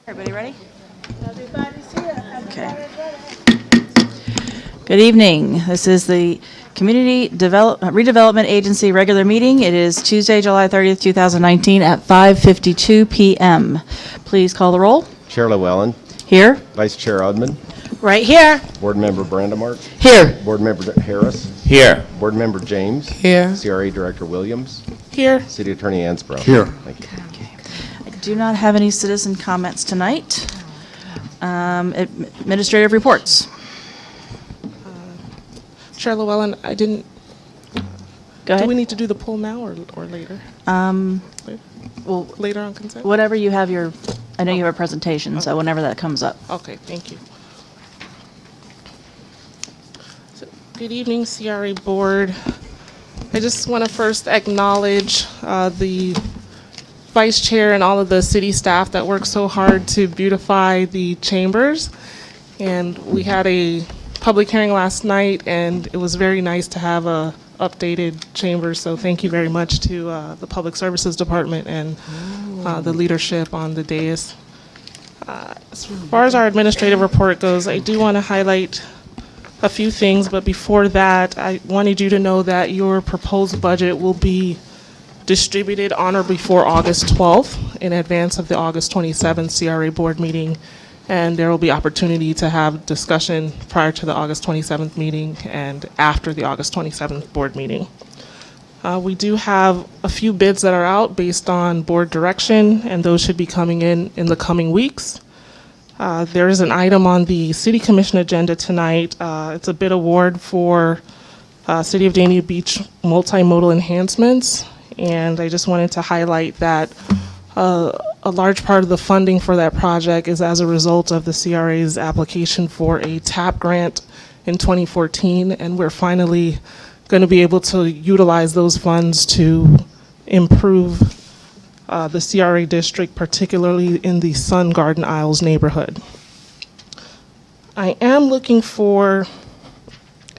Everybody ready? Everybody's here. Okay. Good evening. This is the Community Redevelopment Agency regular meeting. It is Tuesday, July 30th, 2019 at 5:52 p.m. Please call the roll. Chair Llewellyn, Here. Vice Chair Udman, Right here. Board Member Brandemart, Here. Board Member Harris, Here. Board Member James, Here. CRA Director Williams, Here. City Attorney Ansbro. Here. Thank you. I do not have any citizen comments tonight. Administrative reports. Chair Llewellyn, I didn't. Go ahead. Do we need to do the poll now or later? Well, Later on consent? whatever you have I know you have a presentation, so whenever that comes up. Okay, thank you. So, good evening, CRA Board. I just want to first acknowledge the Vice Chair and all of the city staff that work so hard to beautify the chambers. And we had a public hearing last night, and it was very nice to have a updated chamber. So thank you very much to the Public Services Department and the leadership on the dais. As far as our administrative report goes, I do want to highlight a few things, but before that, I wanted you to know that your proposed budget will be distributed on or before August 12th in advance of the August 27th CRA board meeting, and there will be opportunity to have discussion prior to the August 27th meeting and after the August 27th board meeting. We do have a few bids that are out based on board direction, and those should be coming in the coming weeks. There is an item on the City Commission agenda tonight. It's a bid award for City of Dania Beach multimodal enhancements, and I just wanted to highlight that a large part of the funding for that project is as a result of the CRA's application for a TAP grant in 2014, and we're finally going to be able to utilize those funds to improve the CRA district, particularly in the Sun Garden Isles neighborhood. I am looking for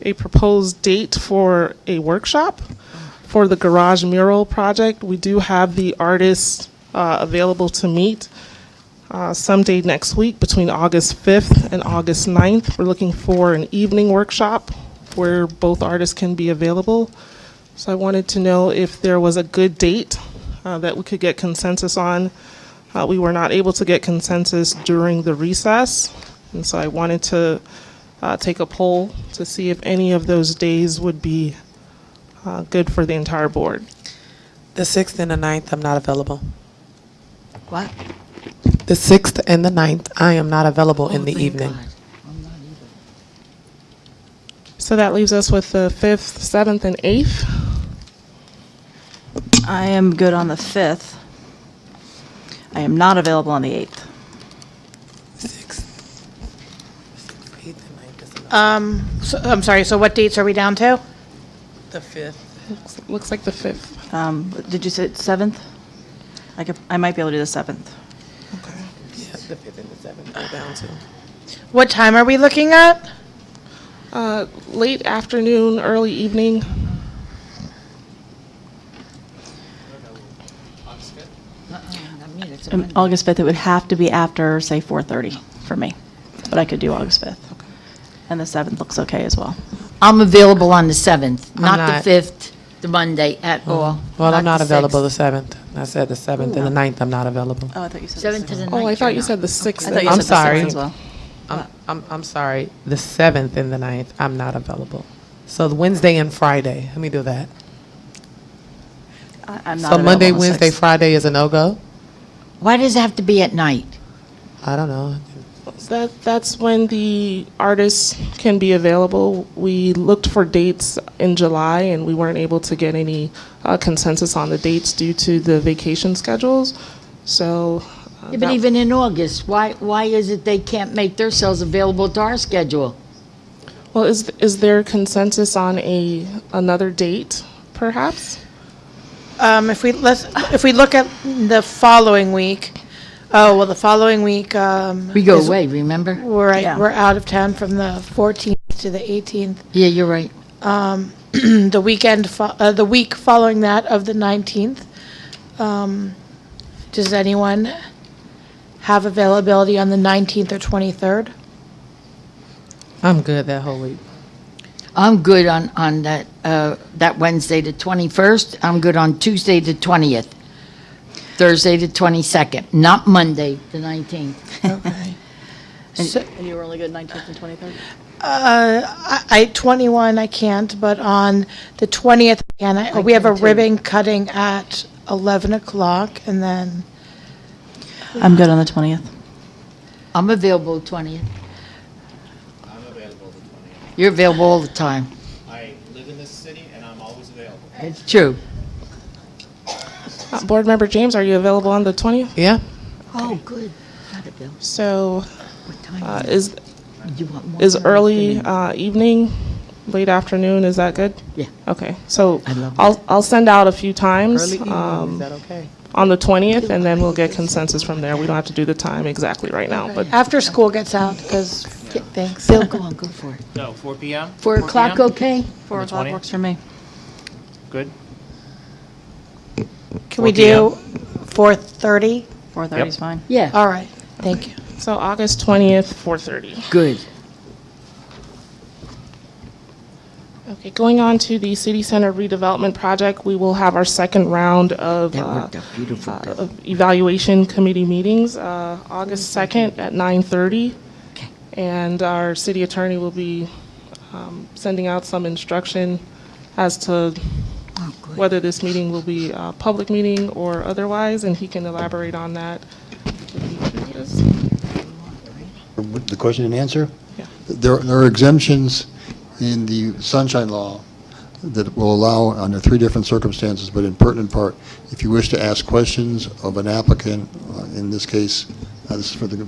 a proposed date for a workshop for the garage mural project. We do have the artists available to meet someday next week between August 5th and August 9th. We're looking for an evening workshop where both artists can be available. So I wanted to know if there was a good date that we could get consensus on. We were not able to get consensus during the recess, and so I wanted to take a poll to see if any of those days would be good for the entire board. The 6th and the 9th, I'm not available. What? The 6th and the 9th, I am not available in the evening. So that leaves us with the 5th, 7th, and 8th. I am good on the 5th. I am not available on the 8th. 6th, 8th, and 9th is I'm sorry, so what dates are we down to? the 5th. Looks like the 5th. Did you say 7th? I might be able to do the 7th. Yeah, the 5th and the 7th are down to. What time are we looking at? Late afternoon, early evening. August 5th, it would have to be after, say, 4:30 for me, but I could do August 5th. And the 7th looks okay as well. I'm available on the 7th, I'm not not. the 5th, the Monday at all. Well, I'm not the available 6th. the 7th. I said the 7th and the 9th, I'm not available. Oh, I thought you said 7th to the 9th. Oh, I thought you you're said the not. 6th. I thought you I'm said the 6th sorry. as well. I'm sorry, the 7th and the 9th, I'm not available. So the Wednesday and Friday, let me do that. I'm not So available Monday, on the Wednesday, 6th. Friday is a no-go? Why does it have to be at night? I don't know. That's when the artists can be available. We looked for dates in July, and we weren't able to get any consensus on the dates due to the vacation schedules. So, Yeah, but even in August, why is it they can't make themselves available to our schedule? well, is there consensus on another date, perhaps? If we look at the following week, the following week, We go is- away, remember? Yeah. we're out of town from the 14th to the 18th. Yeah, you're right. The the week following that of the 19th. Does anyone have availability on the 19th or 23rd? I'm good that whole week. I'm good on that Wednesday, the 21st. I'm good on Tuesday, the 20th. Thursday, the 22nd, not Monday, the 19th. Okay. And you were only good 19th and 23rd? 21, I can't, but on the 20th, we have a can too. ribbon cutting at 11 o'clock, and then, I'm good on the 20th. I'm available 20th. I'm available the 20th. You're available all the time. I live in this city and I'm always available. It's true. Board Member James, are you available on the 20th? Yeah? Oh, good. Not available. So What time is you want more is time? early evening, late afternoon, is that good? Yeah. Okay, so I love I'll send out a few times Early evening, is that okay? on the 20th, and then we'll get consensus from there. We don't have to do the time exactly right now, but after school gets out, because, thanks. Bill, go on, go for it. No, 4 p.m.? 4 o'clock, p.m.? okay? 4 the o'clock 20th? works for me. Good. Can we 4 p.m.? do 4:30? 4:30 is fine. Yeah, All right, thank you. so August 20th, 4:30. good. Okay, going on to the City Center redevelopment project, we will have our second round of That worked out beautiful, Bill. of evaluation committee meetings, August 2nd at 9:30. Okay. And our city attorney will be sending out some instruction as to Oh, good. whether this meeting will be a public meeting or otherwise, and he can elaborate on that. The question and answer? Yeah. There are exemptions in the Sunshine Law that will allow under 3 different circumstances, but in pertinent part, if you wish to ask questions of an applicant, in this case, this is for the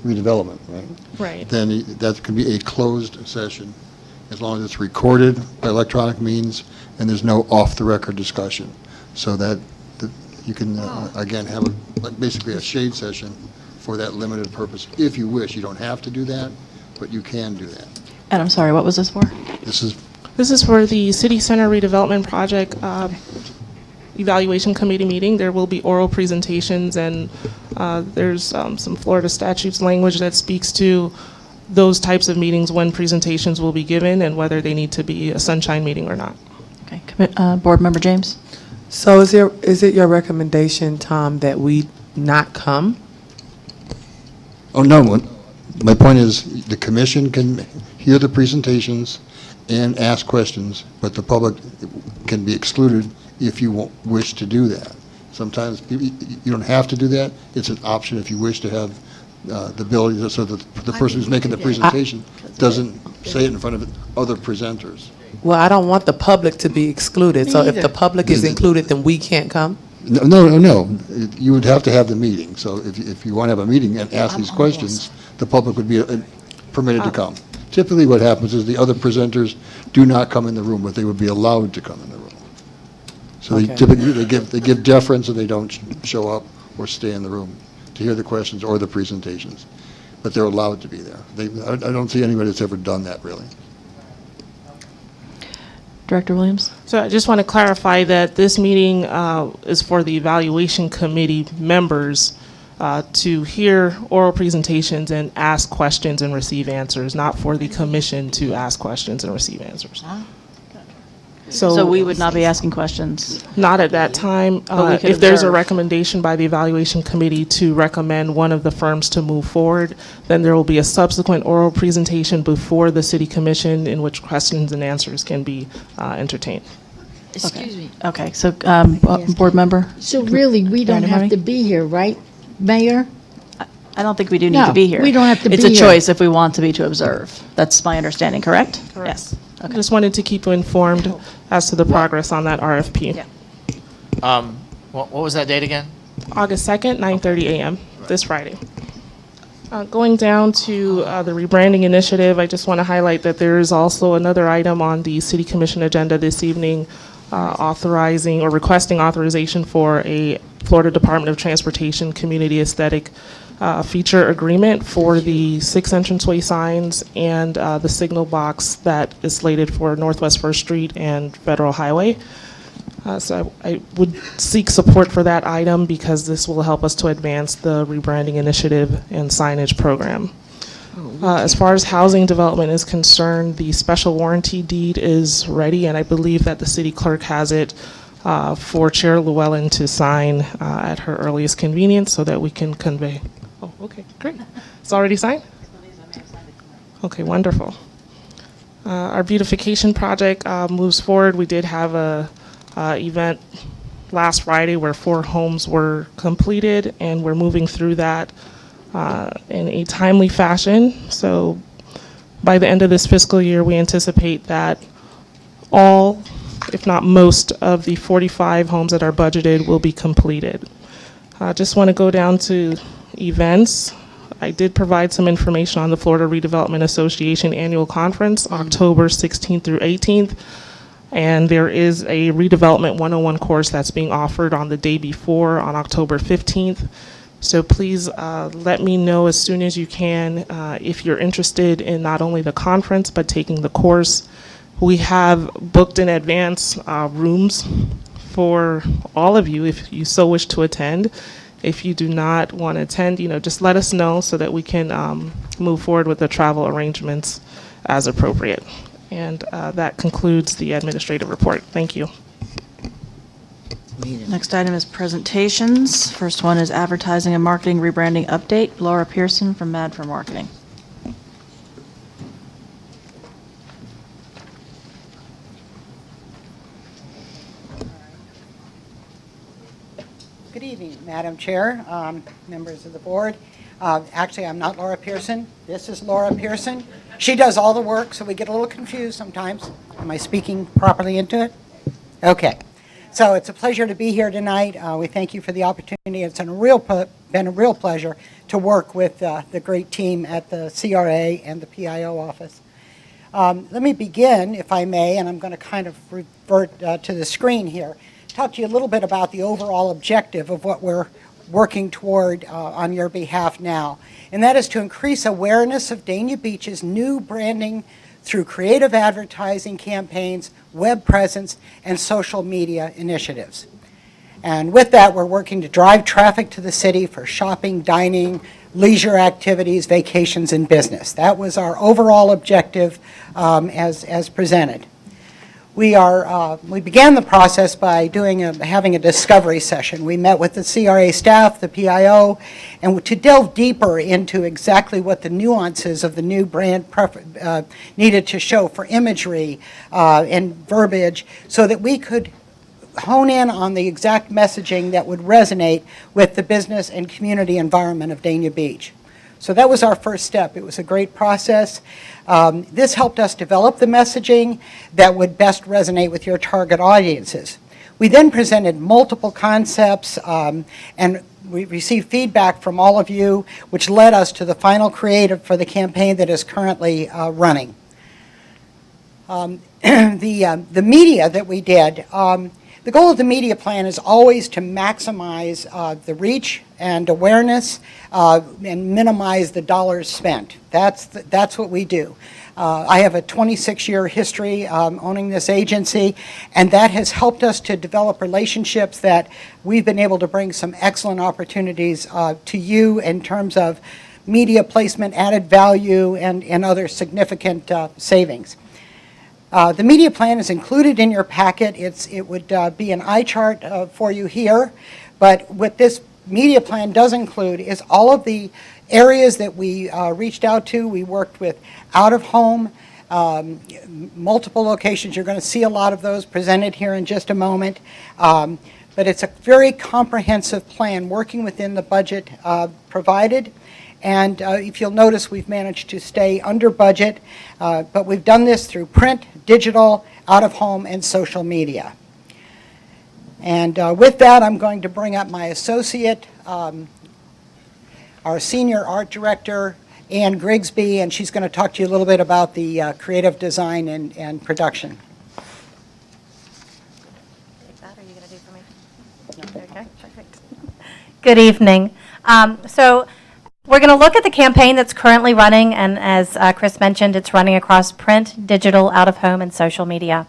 redevelopment, right? Right. Then that can be a closed session, as long as it's recorded by electronic means and there's no off-the-record discussion. So that you can, again, have basically a shade session for that limited purpose. If you wish, you don't have to do that, but you can do that. And I'm sorry, what was this for? This is, This is for the City Center redevelopment project evaluation committee meeting. There will be oral presentations, and there's some Florida statutes language that speaks to those types of meetings when presentations will be given and whether they need to be a sunshine meeting or not. Okay, Board Member James? So is it your recommendation, Tom, that we not come? oh, no, my point is, the commission can hear the presentations and ask questions, but the public can be excluded if you wish to do that. Sometimes you don't have to do that. It's an option if you wish to have the ability, so that the person who's making the presentation doesn't say it in front of other presenters. Well, I don't want the public to be excluded, so if the public is included, then we can't come? No. You would have to have the meeting. So if you want to have a meeting and ask these questions, the public would be permitted to come. Typically, what happens is the other presenters do not come in the room, but they would be allowed to come in the room. So Okay. they typically, they give deference and they don't show up or stay in the room to hear the questions or the presentations. But they're allowed to be there. I don't see anybody that's ever done that, really. Director Williams? So I just want to clarify that this meeting is for the evaluation committee members to hear oral presentations and ask questions and receive answers, not for the commission to ask questions and receive answers. So we would not be asking questions. Not at that time. But we could If there's a observe. recommendation by the evaluation committee to recommend one of the firms to move forward, then there will be a subsequent oral presentation before the city commission in which questions and answers can be entertained. Excuse me. Okay, so, Board Member? So really, we don't Director have Marty? to be here, right, Mayor? I don't think we do need to No, be here. we don't have to It's be a here. choice if we want to be to observe. That's my understanding, correct? Yes. I just wanted to keep you informed as to the progress on that RFP. Yeah. What was that date again? August 2nd, 9:30 a.m., this Friday. Going down to the rebranding initiative, I just want to highlight that there is also another item on the City Commission agenda this evening authorizing or requesting authorization for a Florida Department of Transportation Community Aesthetic feature agreement for the 6 entranceway signs and the signal box that is slated for Northwest First Street and Federal Highway. So I would seek support for that item because this will help us to advance the rebranding initiative and signage program. As far as housing development is concerned, the special warranty deed is ready, and I believe that the city clerk has it for Chair Llewellyn to sign at her earliest convenience so that we can convey. Oh, okay, great. It's already signed? Okay, wonderful. Our beautification project moves forward. We did have a event last Friday where 4 homes were completed, and we're moving through that in a timely fashion. So by the end of this fiscal year, we anticipate that all, if not most, of the 45 homes that are budgeted will be completed. I just want to go down to events. I did provide some information on the Florida Redevelopment Association Annual Conference, October 16th through 18th. And there is a redevelopment 101 course that's being offered on the day before, on October 15th. So please let me know as soon as you can if you're interested in not only the conference, but taking the course. We have booked in advance rooms for all of you if you so wish to attend. If you do not want to attend, just let us know so that we can move forward with the travel arrangements as appropriate. And that concludes the administrative report. Thank you. Next item is presentations. First one is advertising and marketing rebranding update. Laura Pearson from MAD for Marketing. Good evening, Madam Chair, members of the board. Actually, I'm not Laura Pearson. This is Laura Pearson. She does all the work, so we get a little confused sometimes. Am I speaking properly into it? Okay. So it's a pleasure to be here tonight. We thank you for the opportunity. It's been a real pleasure to work with the great team at the CRA and the PIO office. Let me begin, if I may, and I'm going to kind of revert to the screen here, talk to you a little bit about the overall objective of what we're working toward on your behalf now. And that is to increase awareness of Dania Beach's new branding through creative advertising campaigns, web presence, and social media initiatives. And with that, we're working to drive traffic to the city for shopping, dining, leisure activities, vacations, and business. That was our overall objective as presented. We began the process by having a discovery session. We met with the CRA staff, the PIO, and to delve deeper into exactly what the nuances of the new brand needed to show for imagery and verbiage so that we could hone in on the exact messaging that would resonate with the business and community environment of Dania Beach. So that was our first step. It was a great process. This helped us develop the messaging that would best resonate with your target audiences. We then presented multiple concepts and we received feedback from all of you, which led us to the final creative for the campaign that is currently running. The media that we did, the goal of the media plan is always to maximize the reach and awareness and minimize the dollars spent. That's what we do. I have a 26-year history owning this agency, and that has helped us to develop relationships that we've been able to bring some excellent opportunities to you in terms of media placement, added value, and other significant savings. The media plan is included in your packet. It would be an eye chart for you here, but what this media plan does include is all of the areas that we reached out to. We worked with out-of-home, multiple locations. You're going to see a lot of those presented here in just a moment, but it's a very comprehensive plan working within the budget provided. And if you'll notice, we've managed to stay under budget, but we've done this through print, digital, out-of-home, and social media. And with that, I'm going to bring up my associate, our senior art director, Ann Grigsby, and she's going to talk to you a little bit about the creative design and production. Take that, or are you going to do for me? Okay, perfect. Good evening. So we're going to look at the campaign that's currently running, and as Chris mentioned, it's running across print, digital, out-of-home, and social media.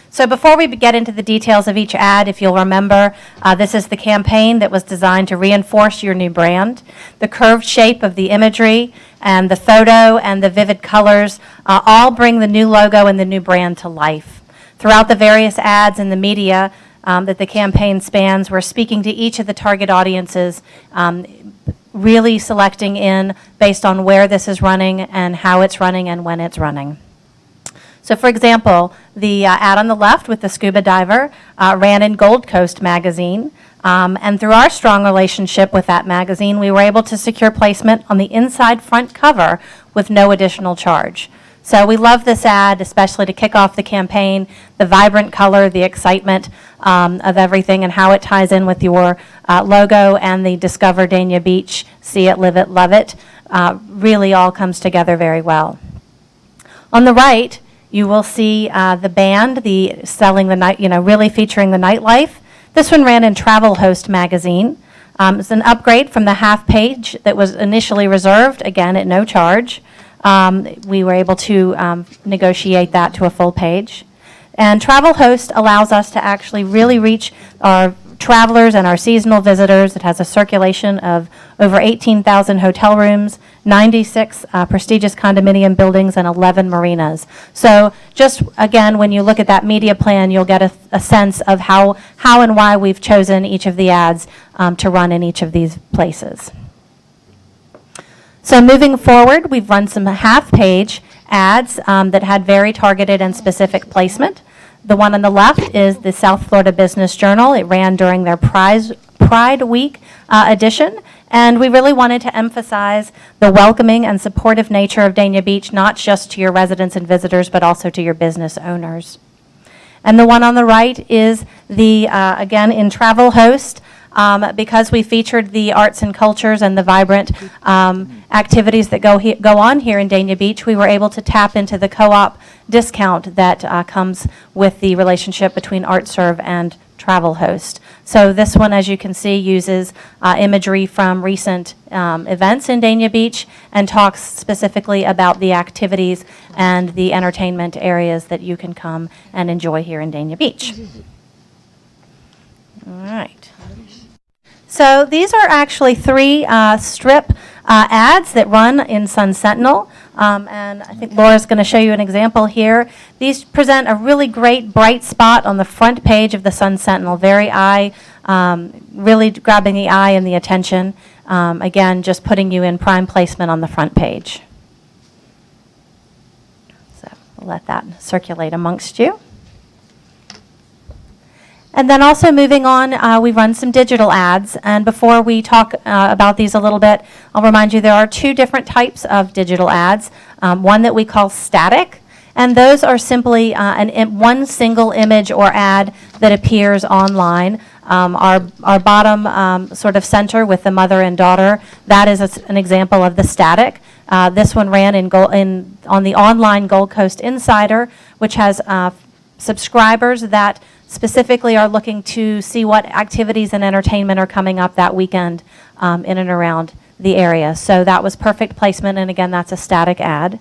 So before we get into the details of each ad, if you'll remember, this is the campaign that was designed to reinforce your new brand. The curved shape of the imagery and the photo and the vivid colors all bring the new logo and the new brand to life. Throughout the various ads in the media that the campaign spans, we're speaking to each of the target audiences, really selecting in based on where this is running and how it's running and when it's running. So for example, the ad on the left with the scuba diver ran in Gold Coast magazine. And through our strong relationship with that magazine, we were able to secure placement on the inside front cover with no additional charge. So we love this ad, especially to kick off the campaign, the vibrant color, the excitement of everything and how it ties in with your logo and the Discover Dania Beach, See It, Live It, Love It, really all comes together very well. On the right, you will see the band, the selling the night, really featuring the nightlife. This one ran in Travel Host magazine. It's an upgrade from the half page that was initially reserved, again, at no charge. We were able to negotiate that to a full page. And Travel Host allows us to actually really reach our travelers and our seasonal visitors. It has a circulation of over 18,000 hotel rooms, 96 prestigious condominium buildings, and 11 marinas. So just, again, when you look at that media plan, you'll get a sense of how and why we've chosen each of the ads to run in each of these places. So moving forward, we've run some half-page ads that had very targeted and specific placement. The one on the left is the South Florida Business Journal. It ran during their Pride Week edition, and we really wanted to emphasize the welcoming and supportive nature of Dania Beach, not just to your residents and visitors, but also to your business owners. And the one on the right is the, again, in Travel Host, because we featured the arts and cultures and the vibrant activities that go on here in Dania Beach, we were able to tap into the co-op discount that comes with the relationship between ArtServe and Travel Host. So this one, as you can see, uses imagery from recent events in Dania Beach and talks specifically about the activities and the entertainment areas that you can come and enjoy here in Dania Beach. All right. So these are actually 3 strip ads that run in Sun Sentinel. And I think Laura's going to show you an example here. These present a really great bright spot on the front page of the Sun Sentinel, really grabbing the eye and the attention. Again, just putting you in prime placement on the front page. So we'll let that circulate amongst you. And then also moving on, we run some digital ads. And before we talk about these a little bit, I'll remind you there are 2 different types of digital ads. One that we call static, and those are simply one single image or ad that appears online. Our bottom sort of center with the mother and daughter, that is an example of the static. This one ran on the online Gold Coast Insider, which has subscribers that specifically are looking to see what activities and entertainment are coming up that weekend in and around the area. So that was perfect placement, and again, that's a static ad.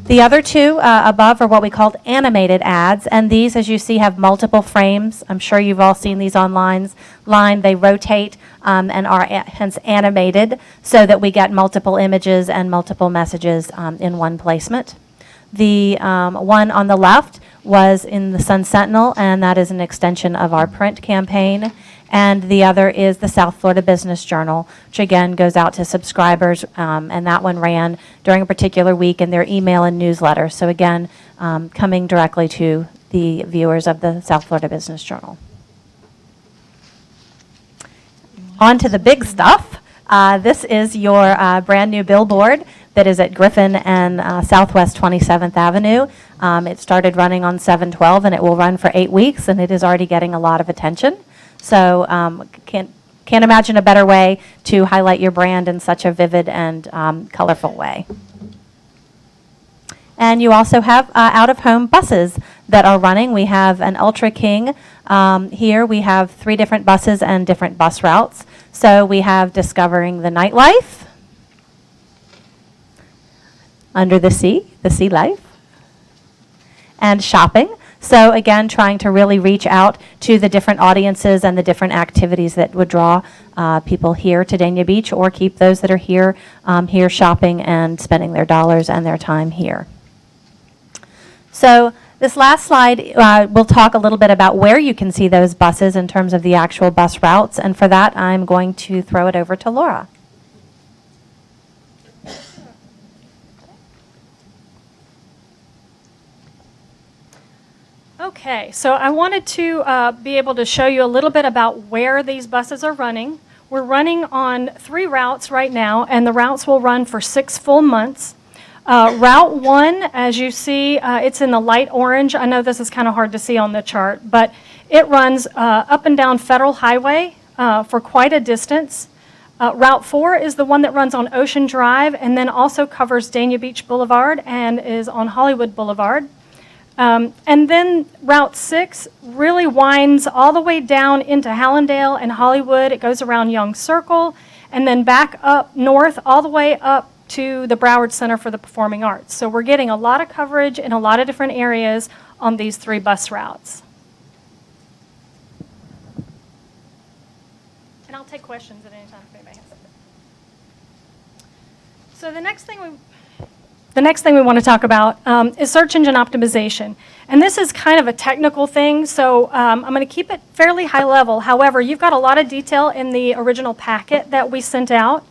The other 2 above are what we called animated ads, and these, as you see, have multiple frames. I'm sure you've all seen these online. They rotate and are hence animated so that we get multiple images and multiple messages in one placement. The one on the left was in the Sun Sentinel, and that is an extension of our print campaign. And the other is the South Florida Business Journal, which again goes out to subscribers, and that one ran during a particular week in their email and newsletter. So again, coming directly to the viewers of the South Florida Business Journal. On to the big stuff. This is your brand new billboard that is at Griffin and Southwest 27th Avenue. It started running on 7/12, and it will run for 8 weeks, and it is already getting a lot of attention. So can't imagine a better way to highlight your brand in such a vivid and colorful way. And you also have out-of-home buses that are running. We have an Ultra King here. We have 3 different buses and different bus routes. So we have Discovering the Nightlife, Under the Sea Life, and Shopping. So again, trying to really reach out to the different audiences and the different activities that would draw people here to Dania Beach or keep those that are here, here shopping and spending their dollars and their time here. So this last slide, we'll talk a little bit about where you can see those buses in terms of the actual bus routes. And for that, I'm going to throw it over to Laura. Okay, so I wanted to be able to show you a little bit about where these buses are running. We're running on 3 routes right now, and the routes will run for 6 full months. Route 1, as you see, it's in the light orange. I know this is kind of hard to see on the chart, but it runs up and down Federal Highway for quite a distance. Route 4 is the one that runs on Ocean Drive and then also covers Dania Beach Boulevard and is on Hollywood Boulevard. And then Route 6 really winds all the way down into Hallandale and Hollywood. It goes around Young Circle and then back up north all the way up to the Broward Center for the Performing Arts. So we're getting a lot of coverage in a lot of different areas on these 3 bus routes. And I'll take questions at any time if anybody has them. So the next thing we want to talk about is search engine optimization. And this is kind of a technical thing, so I'm going to keep it fairly high level. However, you've got a lot of detail in the original packet that we sent out.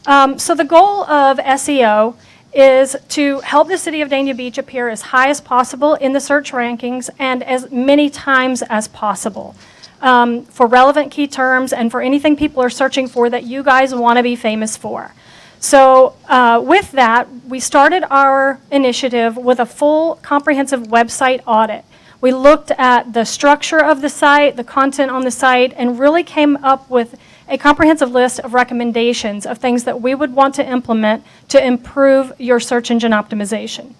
So the goal of SEO is to help the city of Dania Beach appear as high as possible in the search rankings and as many times as possible for relevant key terms and for anything people are searching for that you guys want to be famous for. So with that, we started our initiative with a full comprehensive website audit. We looked at the structure of the site, the content on the site, and really came up with a comprehensive list of recommendations of things that we would want to implement to improve your search engine optimization.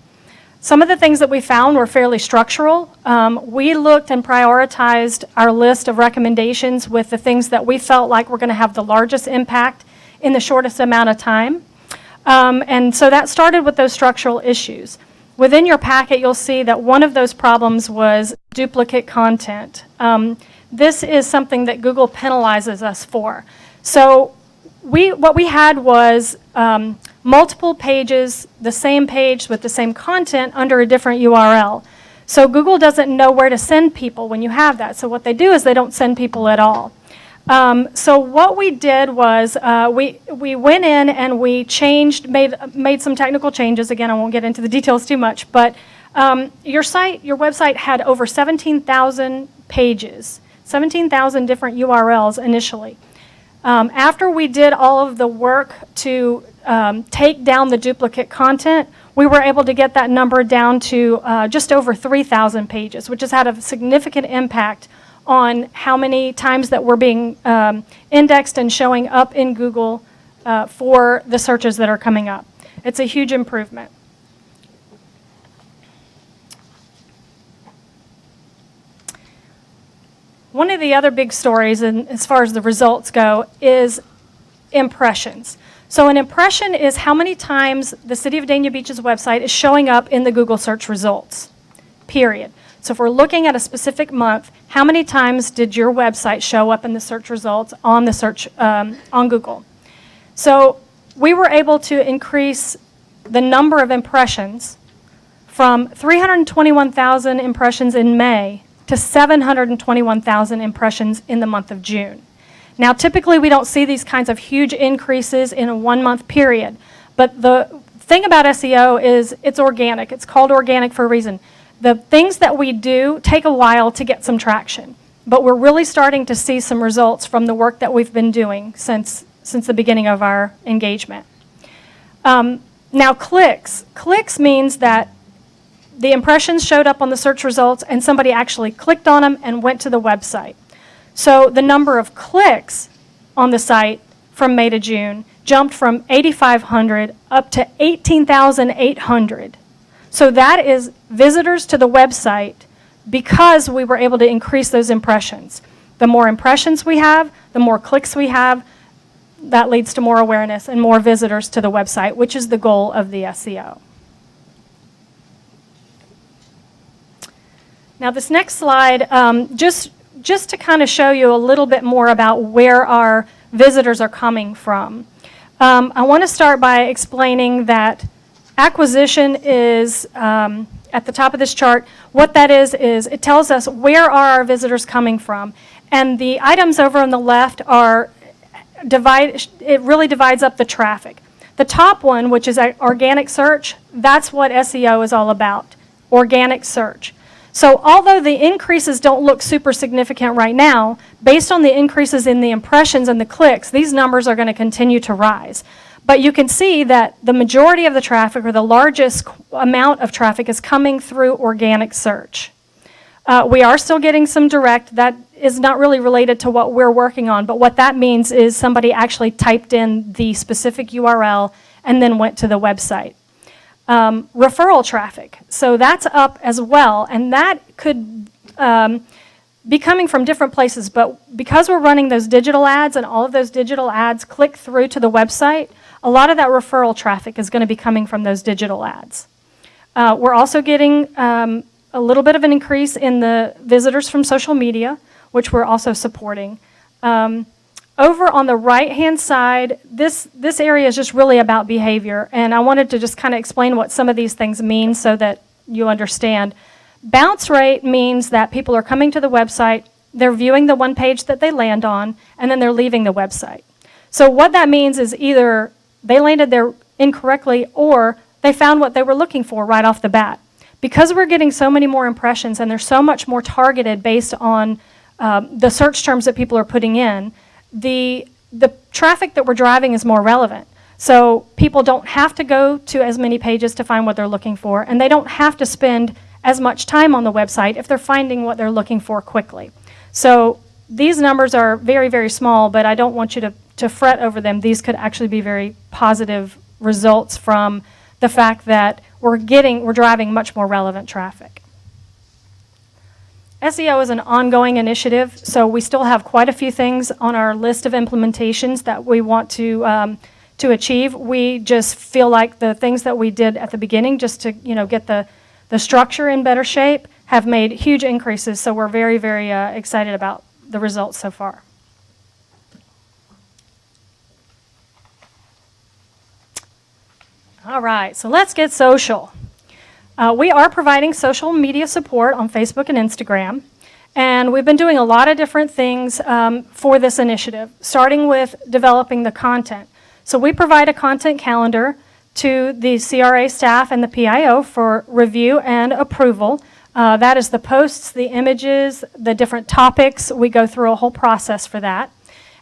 Some of the things that we found were fairly structural. We looked and prioritized our list of recommendations with the things that we felt like were going to have the largest impact in the shortest amount of time. And so that started with those structural issues. Within your packet, you'll see that one of those problems was duplicate content. This is something that Google penalizes us for. So what we had was multiple pages, the same page with the same content under a different URL. So Google doesn't know where to send people when you have that. So what they do is they don't send people at all. So what we did was we went in and we made some technical changes. Again, I won't get into the details too much, but your website had over 17,000 pages, 17,000 different URLs initially. After we did all of the work to take down the duplicate content, we were able to get that number down to just over 3,000 pages, which has had a significant impact on how many times that we're being indexed and showing up in Google for the searches that are coming up. It's a huge improvement. One of the other big stories, and as far as the results go, is impressions. So an impression is how many times the City of Dania Beach's website is showing up in the Google search results, period. So if we're looking at a specific month, how many times did your website show up in the search results on the search on Google? So we were able to increase the number of impressions from 321,000 impressions in May to 721,000 impressions in the month of June. Now, typically we don't see these kinds of huge increases in a 1-month period, but the thing about SEO is it's organic. It's called organic for a reason. The things that we do take a while to get some traction, but we're really starting to see some results from the work that we've been doing since the beginning of our engagement. Now, clicks. Clicks means that the impressions showed up on the search results and somebody actually clicked on them and went to the website. So the number of clicks on the site from May to June jumped from 8,500 up to 18,800. So that is visitors to the website because we were able to increase those impressions. The more impressions we have, the more clicks we have, that leads to more awareness and more visitors to the website, which is the goal of the SEO. Now, this next slide, just to kind of show you a little bit more about where our visitors are coming from. I want to start by explaining that acquisition is at the top of this chart. What that is it tells us where are our visitors coming from. And the items over on the left are it really divides up the traffic. The top one, which is organic search, that's what SEO is all about, organic search. So although the increases don't look super significant right now, based on the increases in the impressions and the clicks, these numbers are going to continue to rise. But you can see that the majority of the traffic, or the largest amount of traffic, is coming through organic search. We are still getting some direct. That is not really related to what we're working on, but what that means is somebody actually typed in the specific URL and then went to the website. Referral traffic, so that's up as well, and that could be coming from different places, but because we're running those digital ads and all of those digital ads click through to the website, a lot of that referral traffic is going to be coming from those digital ads. We're also getting a little bit of an increase in the visitors from social media, which we're also supporting. Over on the right-hand side, this area is just really about behavior, and I wanted to just kind of explain what some of these things mean so that you understand. Bounce rate means that people are coming to the website, they're viewing the one page that they land on, and then they're leaving the website. So what that means is either they landed there incorrectly or they found what they were looking for right off the bat. Because we're getting so many more impressions and they're so much more targeted based on the search terms that people are putting in, the traffic that we're driving is more relevant. So people don't have to go to as many pages to find what they're looking for, and they don't have to spend as much time on the website if they're finding what they're looking for quickly. So these numbers are very, very small, but I don't want you to fret over them. These could actually be very positive results from the fact that we're driving much more relevant traffic. SEO is an ongoing initiative, so we still have quite a few things on our list of implementations that we want to achieve. We just feel like the things that we did at the beginning, just to get the structure in better shape, have made huge increases. So we're very, very excited about the results so far. All right, so let's get social. We are providing social media support on Facebook and Instagram, and we've been doing a lot of different things for this initiative, starting with developing the content. So we provide a content calendar to the CRA staff and the PIO for review and approval. That is the posts, the images, the different topics. We go through a whole process for that.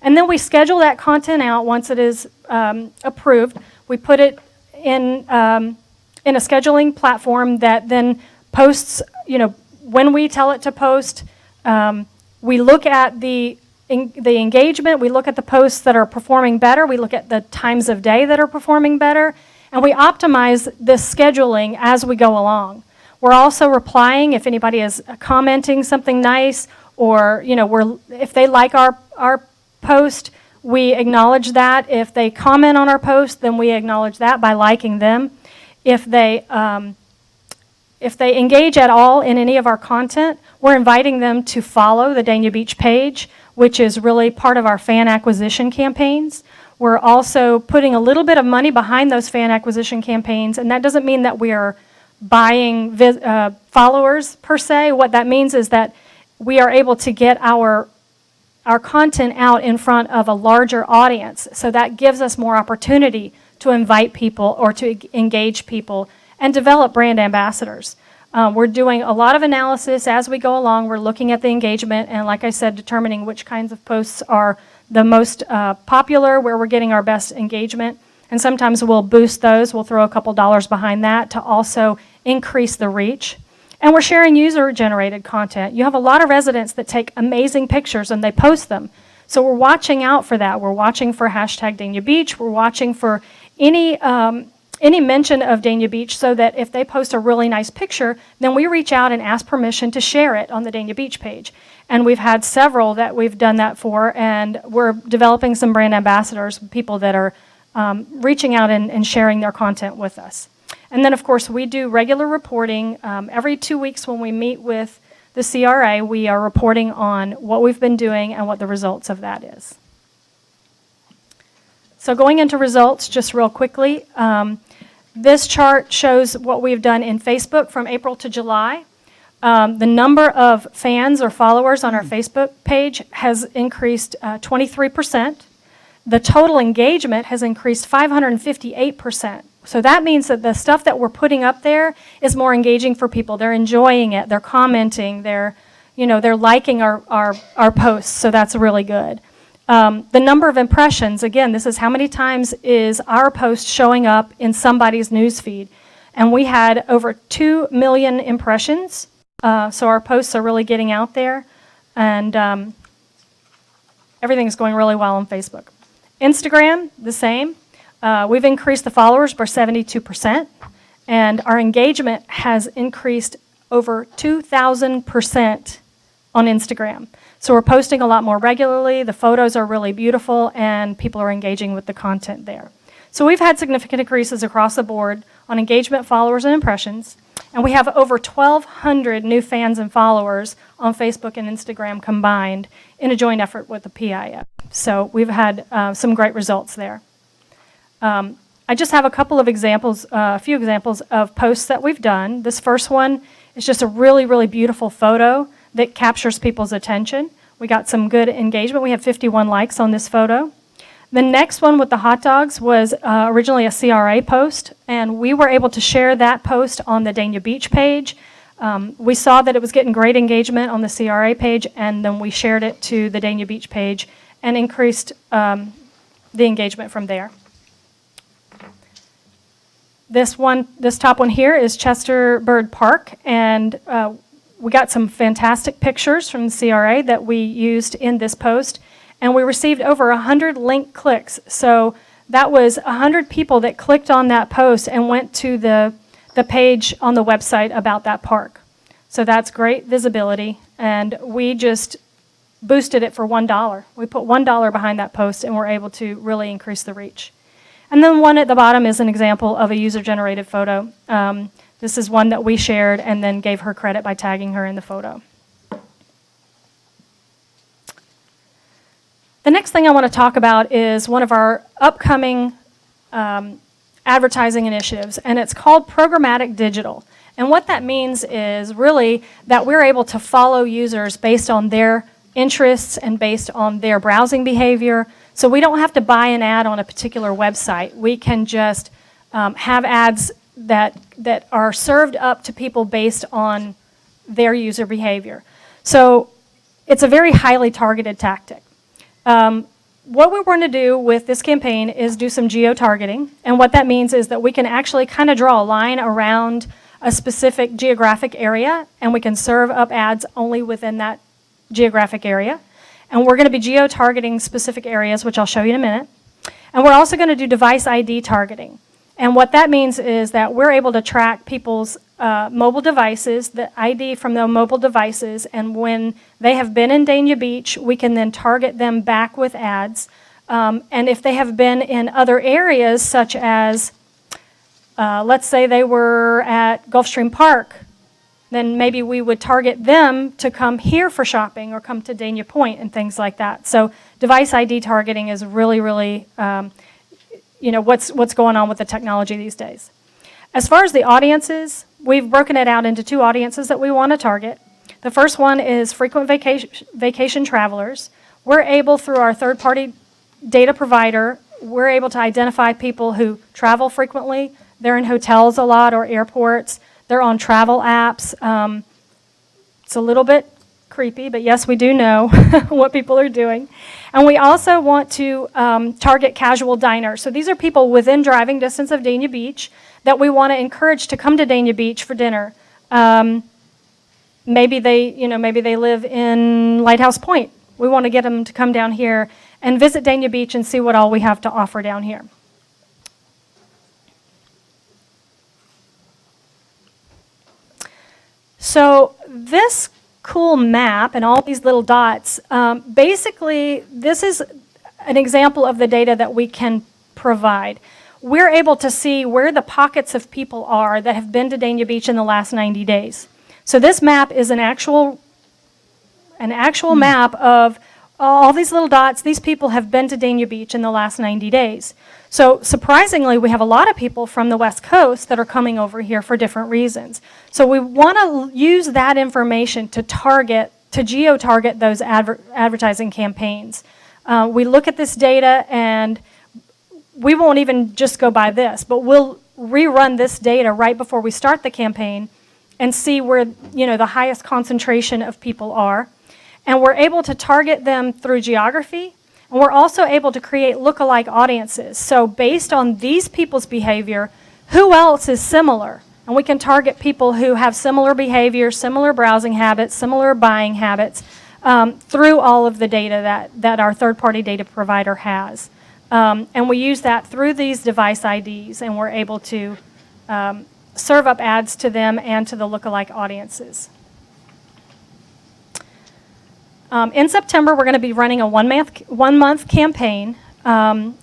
And then we schedule that content out once it is approved. We put it in a scheduling platform that then posts, when we tell it to post. We look at the engagement, we look at the posts that are performing better, we look at the times of day that are performing better, and we optimize this scheduling as we go along. We're also replying if anybody is commenting something nice, or if they like our post, we acknowledge that. If they comment on our post, then we acknowledge that by liking them. If they engage at all in any of our content, we're inviting them to follow the Dania Beach page, which is really part of our fan acquisition campaigns. We're also putting a little bit of money behind those fan acquisition campaigns, and that doesn't mean that we are buying followers per se. What that means is that we are able to get our content out in front of a larger audience, so that gives us more opportunity to invite people or to engage people and develop brand ambassadors. We're doing a lot of analysis as we go along. We're looking at the engagement and, like I said, determining which kinds of posts are the most popular, where we're getting our best engagement. And sometimes we'll boost those. We'll throw a couple dollars behind that to also increase the reach. And we're sharing user-generated content. You have a lot of residents that take amazing pictures and they post them. So we're watching out for that. We're watching for hashtag Dania Beach. We're watching for any mention of Dania Beach, so that if they post a really nice picture, then we reach out and ask permission to share it on the Dania Beach page. And we've had several that we've done that for, and we're developing some brand ambassadors, people that are reaching out and sharing their content with us. And then, of course, we do regular reporting every 2 weeks when we meet with the CRA, we are reporting on what we've been doing and what the results of that is. So going into results just real quickly, this chart shows what we've done in Facebook from April to July. The number of fans or followers on our Facebook page has increased 23%. The total engagement has increased 558%. So that means that the stuff that we're putting up there is more engaging for people. They're enjoying it. They're commenting. They're liking our posts. So that's really good. The number of impressions, again, this is how many times is our post showing up in somebody's newsfeed. And we had over 2 million impressions. So our posts are really getting out there. And everything is going really well on Facebook. Instagram, the same. We've increased the followers by 72%, and our engagement has increased over 2,000% on Instagram. So we're posting a lot more regularly, the photos are really beautiful, and people are engaging with the content there. So we've had significant increases across the board on engagement, followers, and impressions, and we have over 1,200 new fans and followers on Facebook and Instagram combined in a joint effort with the PIF. So we've had some great results there. I just have a couple of examples, a few examples of posts that we've done. This first one is just a really, really beautiful photo that captures people's attention. We got some good engagement. We have 51 likes on this photo. The next one with the hot dogs was originally a CRA post, and we were able to share that post on the Dania Beach page. We saw that it was getting great engagement on the CRA page, and then we shared it to the Dania Beach page and increased the engagement from there. This top one here is Chester Bird Park, and we got some fantastic pictures from the CRA that we used in this post, and we received over 100 link clicks. So that was 100 people that clicked on that post and went to the page on the website about that park. So that's great visibility, and we just boosted it for $1. We put $1 behind that post, and we're able to really increase the reach. And then one at the bottom is an example of a user-generated photo. This is one that we shared and then gave her credit by tagging her in the photo. The next thing I want to talk about is one of our upcoming advertising initiatives, and it's called Programmatic Digital. And what that means is really that we're able to follow users based on their interests and based on their browsing behavior. So we don't have to buy an ad on a particular website. We can just have ads that are served up to people based on their user behavior. So it's a very highly targeted tactic. What we want to do with this campaign is do some geo targeting. And what that means is that we can actually kind of draw a line around a specific geographic area, and we can serve up ads only within that geographic area. And we're going to be geo-targeting specific areas, which I'll show you in a minute. And we're also going to do device ID targeting. And what that means is that we're able to track people's mobile devices, the ID from their mobile devices, and when they have been in Dania Beach, we can then target them back with ads. And if they have been in other areas, such as, let's say they were at Gulfstream Park, then maybe we would target them to come here for shopping or come to Dania Point and things like that. So device ID targeting is really, really, what's going on with the technology these days. As far as the audiences, we've broken it out into two audiences that we want to target. The first one is frequent vacation travelers. We're able, through our third-party data provider, we're able to identify people who travel frequently. They're in hotels a lot or airports. They're on travel apps. It's a little bit creepy, but yes, we do know what people are doing. And we also want to target casual diners. So these are people within driving distance of Dania Beach that we want to encourage to come to Dania Beach for dinner. Maybe they live in Lighthouse Point. We want to get them to come down here and visit Dania Beach and see what all we have to offer down here. So this cool map and all these little dots, basically this is an example of the data that we can provide. We're able to see where the pockets of people are that have been to Dania Beach in the last 90 days. So this map is an actual map of all these little dots. These people have been to Dania Beach in the last 90 days. So surprisingly, we have a lot of people from the West Coast that are coming over here for different reasons. So we want to use that information to geo-target those advertising campaigns. We look at this data, and we won't even just go by this, but we'll rerun this data right before we start the campaign and see where, the highest concentration of people are. And we're able to target them through geography, and we're also able to create lookalike audiences. So based on these people's behavior, who else is similar? And we can target people who have similar behavior, similar browsing habits, similar buying habits, through all of the data that our third-party data provider has. And we use that through these device IDs, and we're able to serve up ads to them and to the lookalike audiences. In September, we're going to be running a one-month campaign. The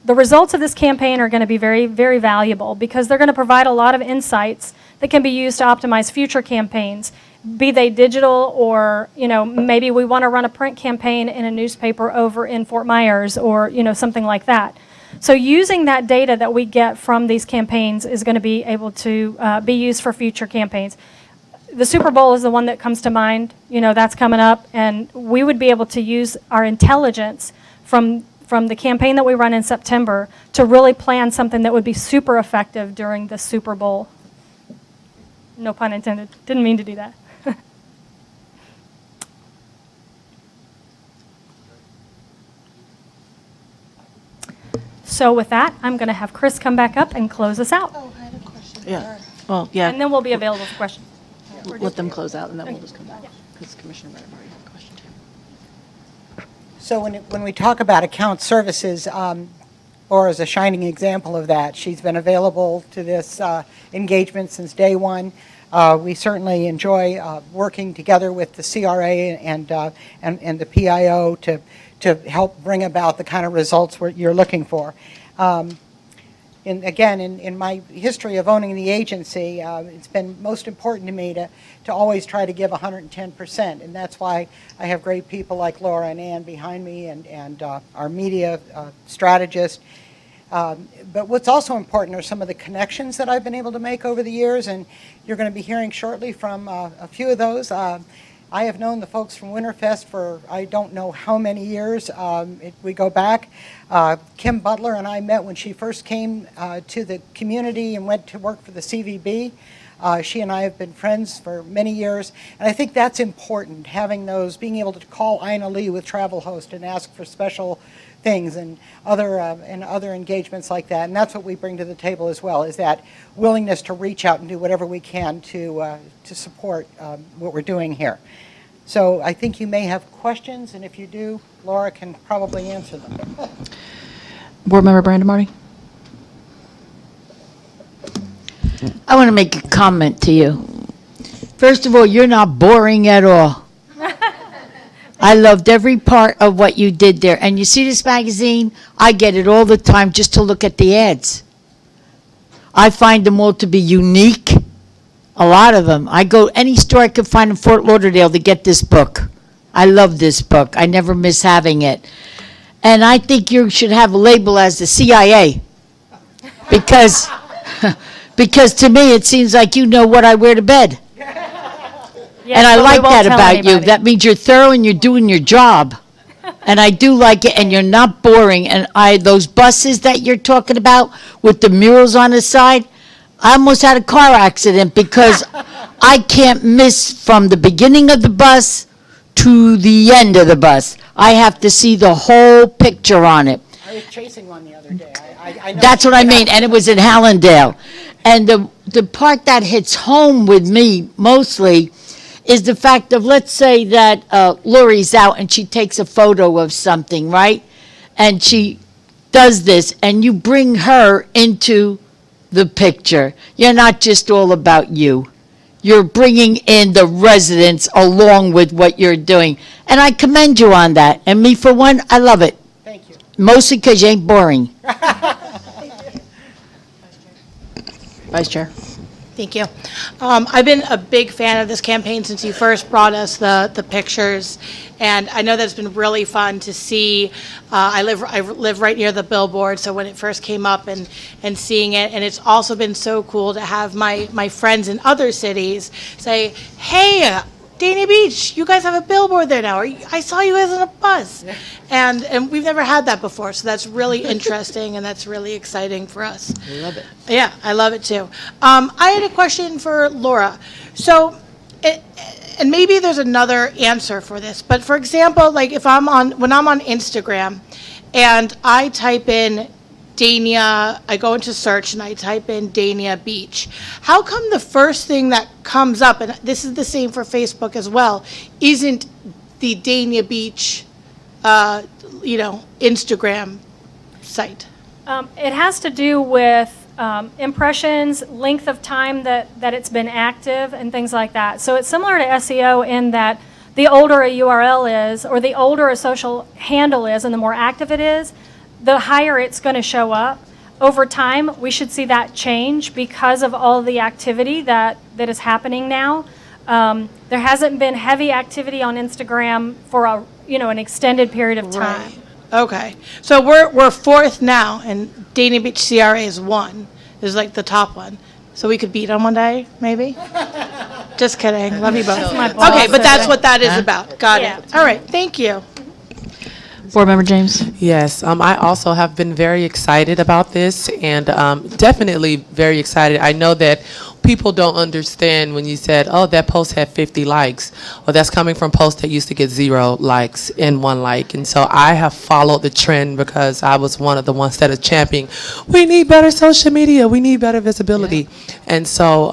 results of this campaign are going to be very, very valuable because they're going to provide a lot of insights that can be used to optimize future campaigns, be they digital or, maybe we want to run a print campaign in a newspaper over in Fort Myers or, something like that. So using that data that we get from these campaigns is going to be able to be used for future campaigns. The Super Bowl is the one that comes to mind. That's coming up, and we would be able to use our intelligence from the campaign that we run in September to really plan something that would be super effective during the Super Bowl. No pun intended. Didn't mean to do that. So with that, I'm going to have Chris come back up and close us out. Oh, I had a question. Yeah. Well, yeah. And then we'll be available for questions. Let them close out, and then we'll just come back, because Commissioner Brennan already had a question, too. So when we talk about account services, Laura is a shining example of that. She's been available to this engagement since day one. We certainly enjoy working together with the CRA and the PIO to help bring about the kind of results you're looking for. In my history of owning the agency, it's been most important to me to always try to give 110%, and that's why I have great people like Laura and Ann behind me and our media strategist. But what's also important are some of the connections that I've been able to make over the years, and you're going to be hearing shortly from a few of those. I have known the folks from Winterfest for I don't know how many years. We go back. Kim Butler and I met when she first came to the community and went to work for the CVB. She and I have been friends for many years, and I think that's important, having those, being able to call Ina Lee with Travel Host and ask for special things and other engagements like that. And that's what we bring to the table as well, is that willingness to reach out and do whatever we can to support what we're doing here. So I think you may have questions, and if you do, Laura can probably answer them. Board Member Brandon Marty? I want to make a comment to you. First of all, you're not boring at all. I loved every part of what you did there. And you see this magazine? I get it all the time just to look at the ads. I find them all to be unique. A lot of them. I go any store I could find in Fort Lauderdale to get this book. I love this book. I never miss having it. And I think you should have a label as the CIA. Because to me it seems like you know what I wear to bed. Yes, and I but we like won't that tell about you. anybody. That means you're thorough and you're doing your job. And I do like it, and you're not boring. And those buses that you're talking about with the murals on the side, I almost had a car accident because I can't miss from the beginning of the bus to the end of the bus. I have to see the whole picture on it. I was chasing one the other day. I know That's what I mean, and it was in Hallandale. And the part that hits home with me mostly is the fact of, let's say that Lori's out and she takes a photo of something, right? And she does this, and you bring her into the picture. You're not just all about you. You're bringing in the residents along with what you're doing. And I commend you on that. And me, for one, I love it. Thank you. Mostly because you ain't boring. Vice Chair? Thank you. I've been a big fan of this campaign since you first brought us the pictures, and I know that it's been really fun to see. I live right near the billboard, so when it first came up and seeing it, and it's also been so cool to have my friends in other cities say, "Hey, Dania Beach, you guys have a billboard there now. Or, I saw you guys on a bus," and we've never had that before. So that's really interesting, and that's really exciting for us. I love it. Yeah, I love it too. I had a question for Laura. So, and maybe there's another answer for this, but for example, like when I'm on Instagram, and I type in Dania, I go into search and I type in Dania Beach. How come the first thing that comes up, and this is the same for Facebook as well, isn't the Dania Beach, Instagram site? It has to do with impressions, length of time that it's been active, and things like that. So it's similar to SEO in that the older a URL is, or the older a social handle is, and the more active it is, the higher it's going to show up. Over time, we should see that change because of all the activity that is happening now. There hasn't been heavy activity on Instagram for an extended period of time. Right. Okay. So we're fourth now, and Dania Beach CRA is one. Is like the top one. So we could beat them one day, maybe? Just kidding. Love you both. My boss Okay, but said that's that. what that is about. Got Yeah. it. All right. Thank you. Board Member James? Yes, I also have been very excited about this, and definitely very excited. I know that people don't understand when you said, "Oh, that post had 50 likes." Well, that's coming from posts that used to get 0 likes and 1 like. And so I have followed the trend because I was one of the ones that are championing, we need better social media, we need better visibility. And so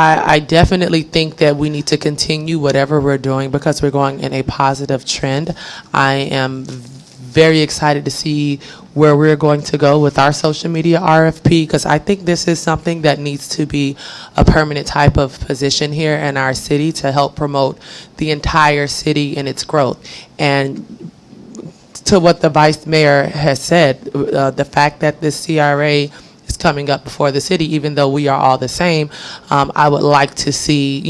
I definitely think that we need to continue whatever we're doing because we're going in a positive trend. I am very excited to see where we're going to go with our social media RFP because I think this is something that needs to be a permanent type of position here in our city to help promote the entire city and its growth. And to what the Vice Mayor has said, the fact that the CRA is coming up before the city, even though we are all the same, I would like to see,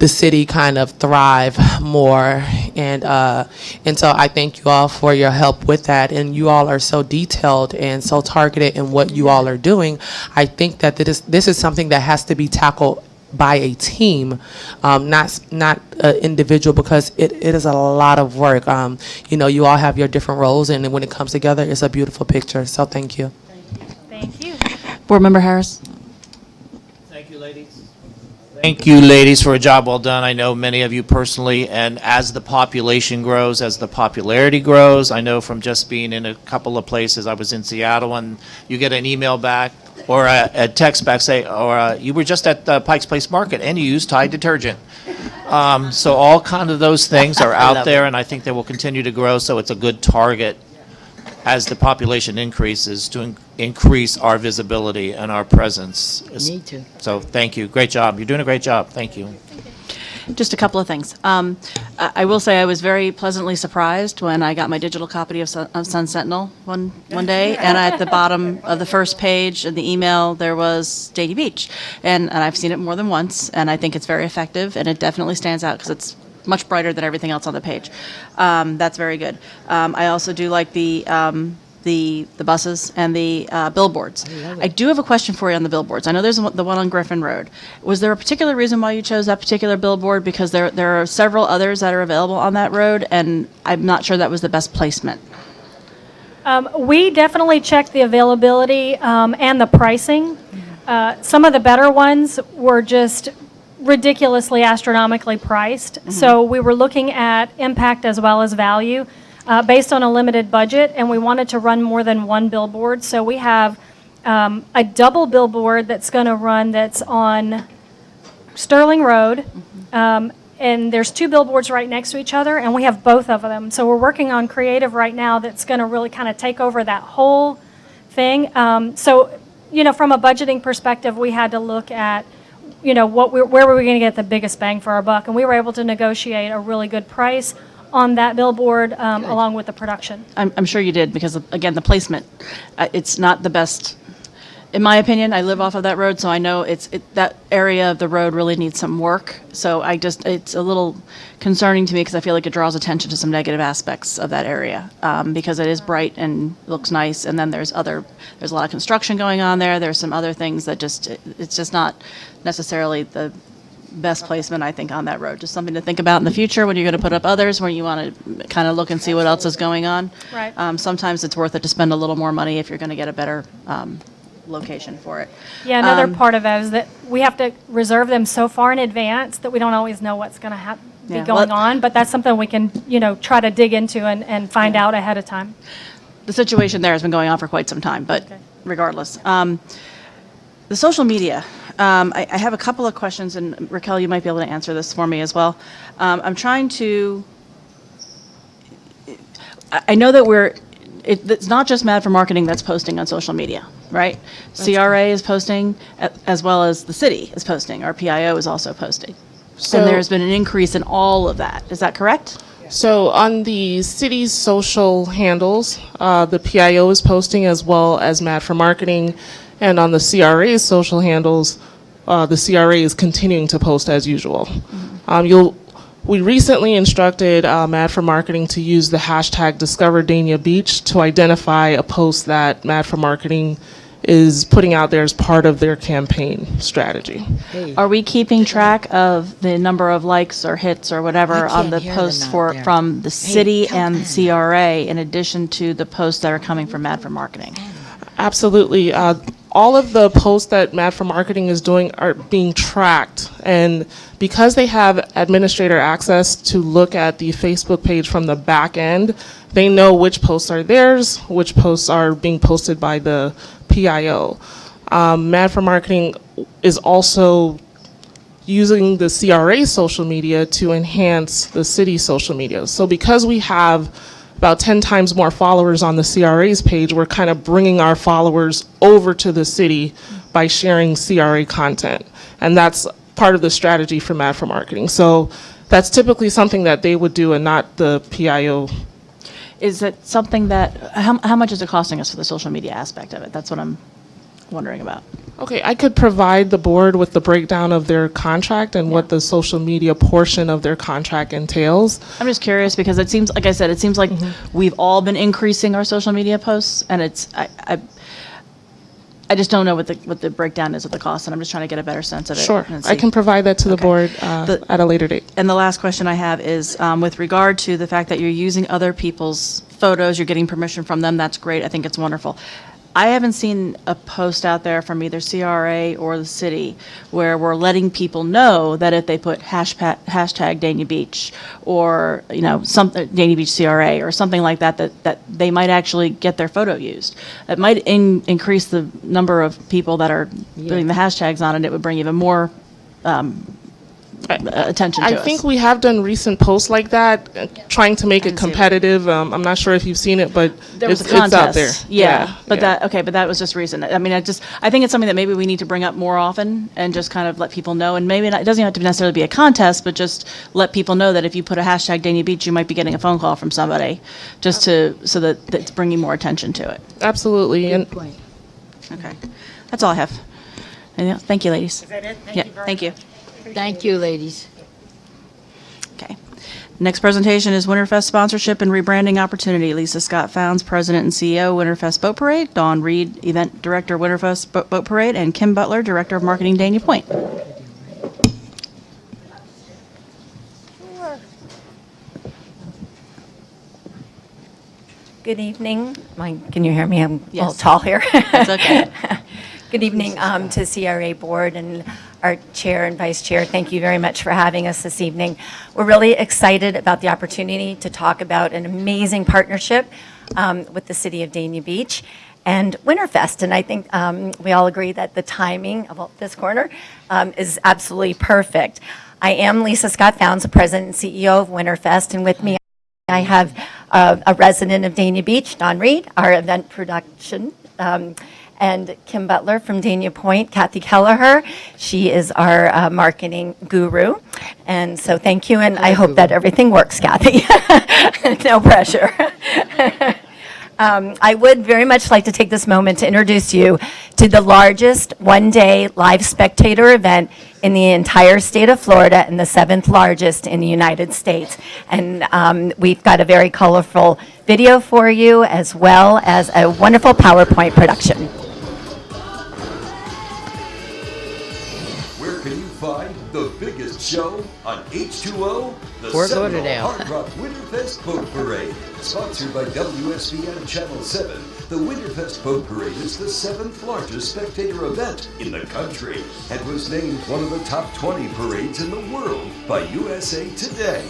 the city kind of thrive more. And so I thank you all for your help with that. And you all are so detailed and so targeted in what you all are doing. I think that this is something that has to be tackled by a team, not an individual, because it is a lot of work. You all have your different roles, and when it comes together, it's a beautiful picture. So thank you. Thank you. Board Member Harris? Thank you, ladies. Thank you, ladies, for a job well done. I know many of you personally, and as the population grows, as the popularity grows, I know from just being in a couple of places, I was in Seattle, and you get an email back or a text back say, you were just at Pike's Place Market and you used Tide detergent. So all kind of those things are out there, and I think they will continue to grow, so it's a good target as the population increases to increase our visibility and our presence. Need to. So thank you. Great job. You're doing a great job. Thank you. Just a couple of things. I will say I was very pleasantly surprised when I got my digital copy of Sun Sentinel one day, and at the bottom of the first page of the email, there was Dania Beach. And I've seen it more than once, and I think it's very effective, and it definitely stands out because it's much brighter than everything else on the page. That's very good. I also do like the buses and the billboards. I do have a question for you on the billboards. I know there's the one on Griffin Road. Was there a particular reason why you chose that particular billboard? Because there are several others that are available on that road, and I'm not sure that was the best placement. We definitely checked the availability and the pricing. Some of the better ones were just ridiculously astronomically priced. So we were looking at impact as well as value based on a limited budget, and we wanted to run more than one billboard. So we have a double billboard that's going to run that's on Sterling Road, and there's 2 billboards right next to each other, and we have both of them. So we're working on creative right now that's going to really kind of take over that whole thing. So, from a budgeting perspective, we had to look at where were we going to get the biggest bang for our buck, and we were able to negotiate a really good price on that billboard along with the production. I'm sure you did because, again, the placement, it's not the best in my opinion, I live off of that road, so I know that area of the road really needs some work. So it's a little concerning to me because I feel like it draws attention to some negative aspects of that area, because it is bright and looks nice, and then there's a lot of construction going on there. There's some other things that it's just not necessarily the best placement, I think, on that road. Just something to think about in the future when you're going to put up others, where you want to kind of look and see what else is going on. Right. Sometimes it's worth it to spend a little more money if you're going to get a better location for it. Yeah, another part of that is that we have to reserve them so far in advance that we don't always know what's going to be Yeah, going well- on, but that's something we can, try to dig into and find out ahead of time. The situation there has been going on for quite some time, but Okay. regardless. The social media, I have a couple of questions, and Raquel, you might be able to answer this for me as well. I'm trying to, I know that it's not just Mad for Marketing that's posting on social media, right? CRA is posting, as well as the city is posting. Our PIO is also posting. So- And there's been an increase in all of that. Is that correct? So on the city's social handles, the PIO is posting as well as Mad for Marketing. And on the CRA's social handles, the CRA is continuing to post as usual. We recently instructed Mad for Marketing to use the hashtag Discover Dania Beach to identify a post that Mad for Marketing is putting out there as part of their campaign strategy. Are we keeping track of the number of likes or hits or whatever I on can't the hear them posts out there. from the city come and on. CRA, in addition to the posts that are coming from Mad for Marketing? Absolutely. All of the posts that Mad for Marketing is doing are being tracked. And because they have administrator access to look at the Facebook page from the back end, they know which posts are theirs, which posts are being posted by the PIO. Mad for Marketing is also using the CRA social media to enhance the city's social media. So because we have about 10 times more followers on the CRA's page, we're kind of bringing our followers over to the city by sharing CRA content. And that's part of the strategy for Mad for Marketing. So that's typically something that they would do and not the PIO. Is it something that, how much is it costing us for the social media aspect of it? That's what I'm wondering about. Okay, I could provide the board with the breakdown of their contract and what the social media portion of their contract entails. I'm just curious because it seems, like I said, it seems like we've all been increasing our social media posts, and I just don't know what the breakdown is of the cost, and I'm just trying to get a better sense of it. Sure, and I see. can provide that to the Okay. board The- at a later date. And the last question I have is, with regard to the fact that you're using other people's photos, you're getting permission from them, that's great, I think it's wonderful. I haven't seen a post out there from either CRA or the city where we're letting people know that if they put hashtag Dania Beach or, something, Dania Beach CRA or something like that, that they might actually get their photo used. It might increase the number of people that are putting the hashtags on, and it would bring even more attention to I us. think we have done recent posts like that, trying to make it didn't see it. competitive. I'm not sure if you've seen it, but There was it's a contest. out there. Yeah, but yeah. that was just recent. I mean, I think it's something that maybe we need to bring up more often and just kind of let people know. And maybe it doesn't have to necessarily be a contest, but just let people know that if you put a hashtag Dania Beach, you might be getting a phone call from somebody, just so that it's bringing more attention to it. Absolutely. And Okay, that's all I have. Anything else? Thank you, ladies. Is that it? Thank Yeah, you very thank you. Thank you, ladies. Okay. Next presentation is Winterfest sponsorship and rebranding opportunity. Lisa Scott Founds, President and CEO, Winterfest Boat Parade. Dawn Reed, Event Director, Winterfest Boat Parade. And Kim Butler, Director of Marketing, Dania Point. Good evening. Can you hear me? I'm a little Yes. tall here. That's okay. Good evening to CRA Board and our Chair and Vice Chair. Thank you very much for having us this evening. We're really excited about the opportunity to talk about an amazing partnership with the City of Dania Beach and Winterfest. And I think we all agree that the timing of this corner is absolutely perfect. I am Lisa Scott Founds, the President and CEO of Winterfest, and with me I have a resident of Dania Beach, Dawn Reed, our event production, and Kim Butler from Dania Point, Kathy Kelleher. She is our marketing guru. And so thank you, and I hope that everything works, Kathy. No pressure. I would very much like to take this moment to introduce you to the largest one-day live spectator event in the entire state of Florida and the 7th largest in the United States. And we've got a very colorful video for you as well as a wonderful PowerPoint production. Where can you find the biggest show on H2O? The Fort Seminole Lauderdale. Hard Rock Winterfest Boat Parade. Sponsored by WSVN Channel 7, the Winterfest Boat Parade is the 7th largest spectator event in the country and was named one of the top 20 parades in the world by USA Today.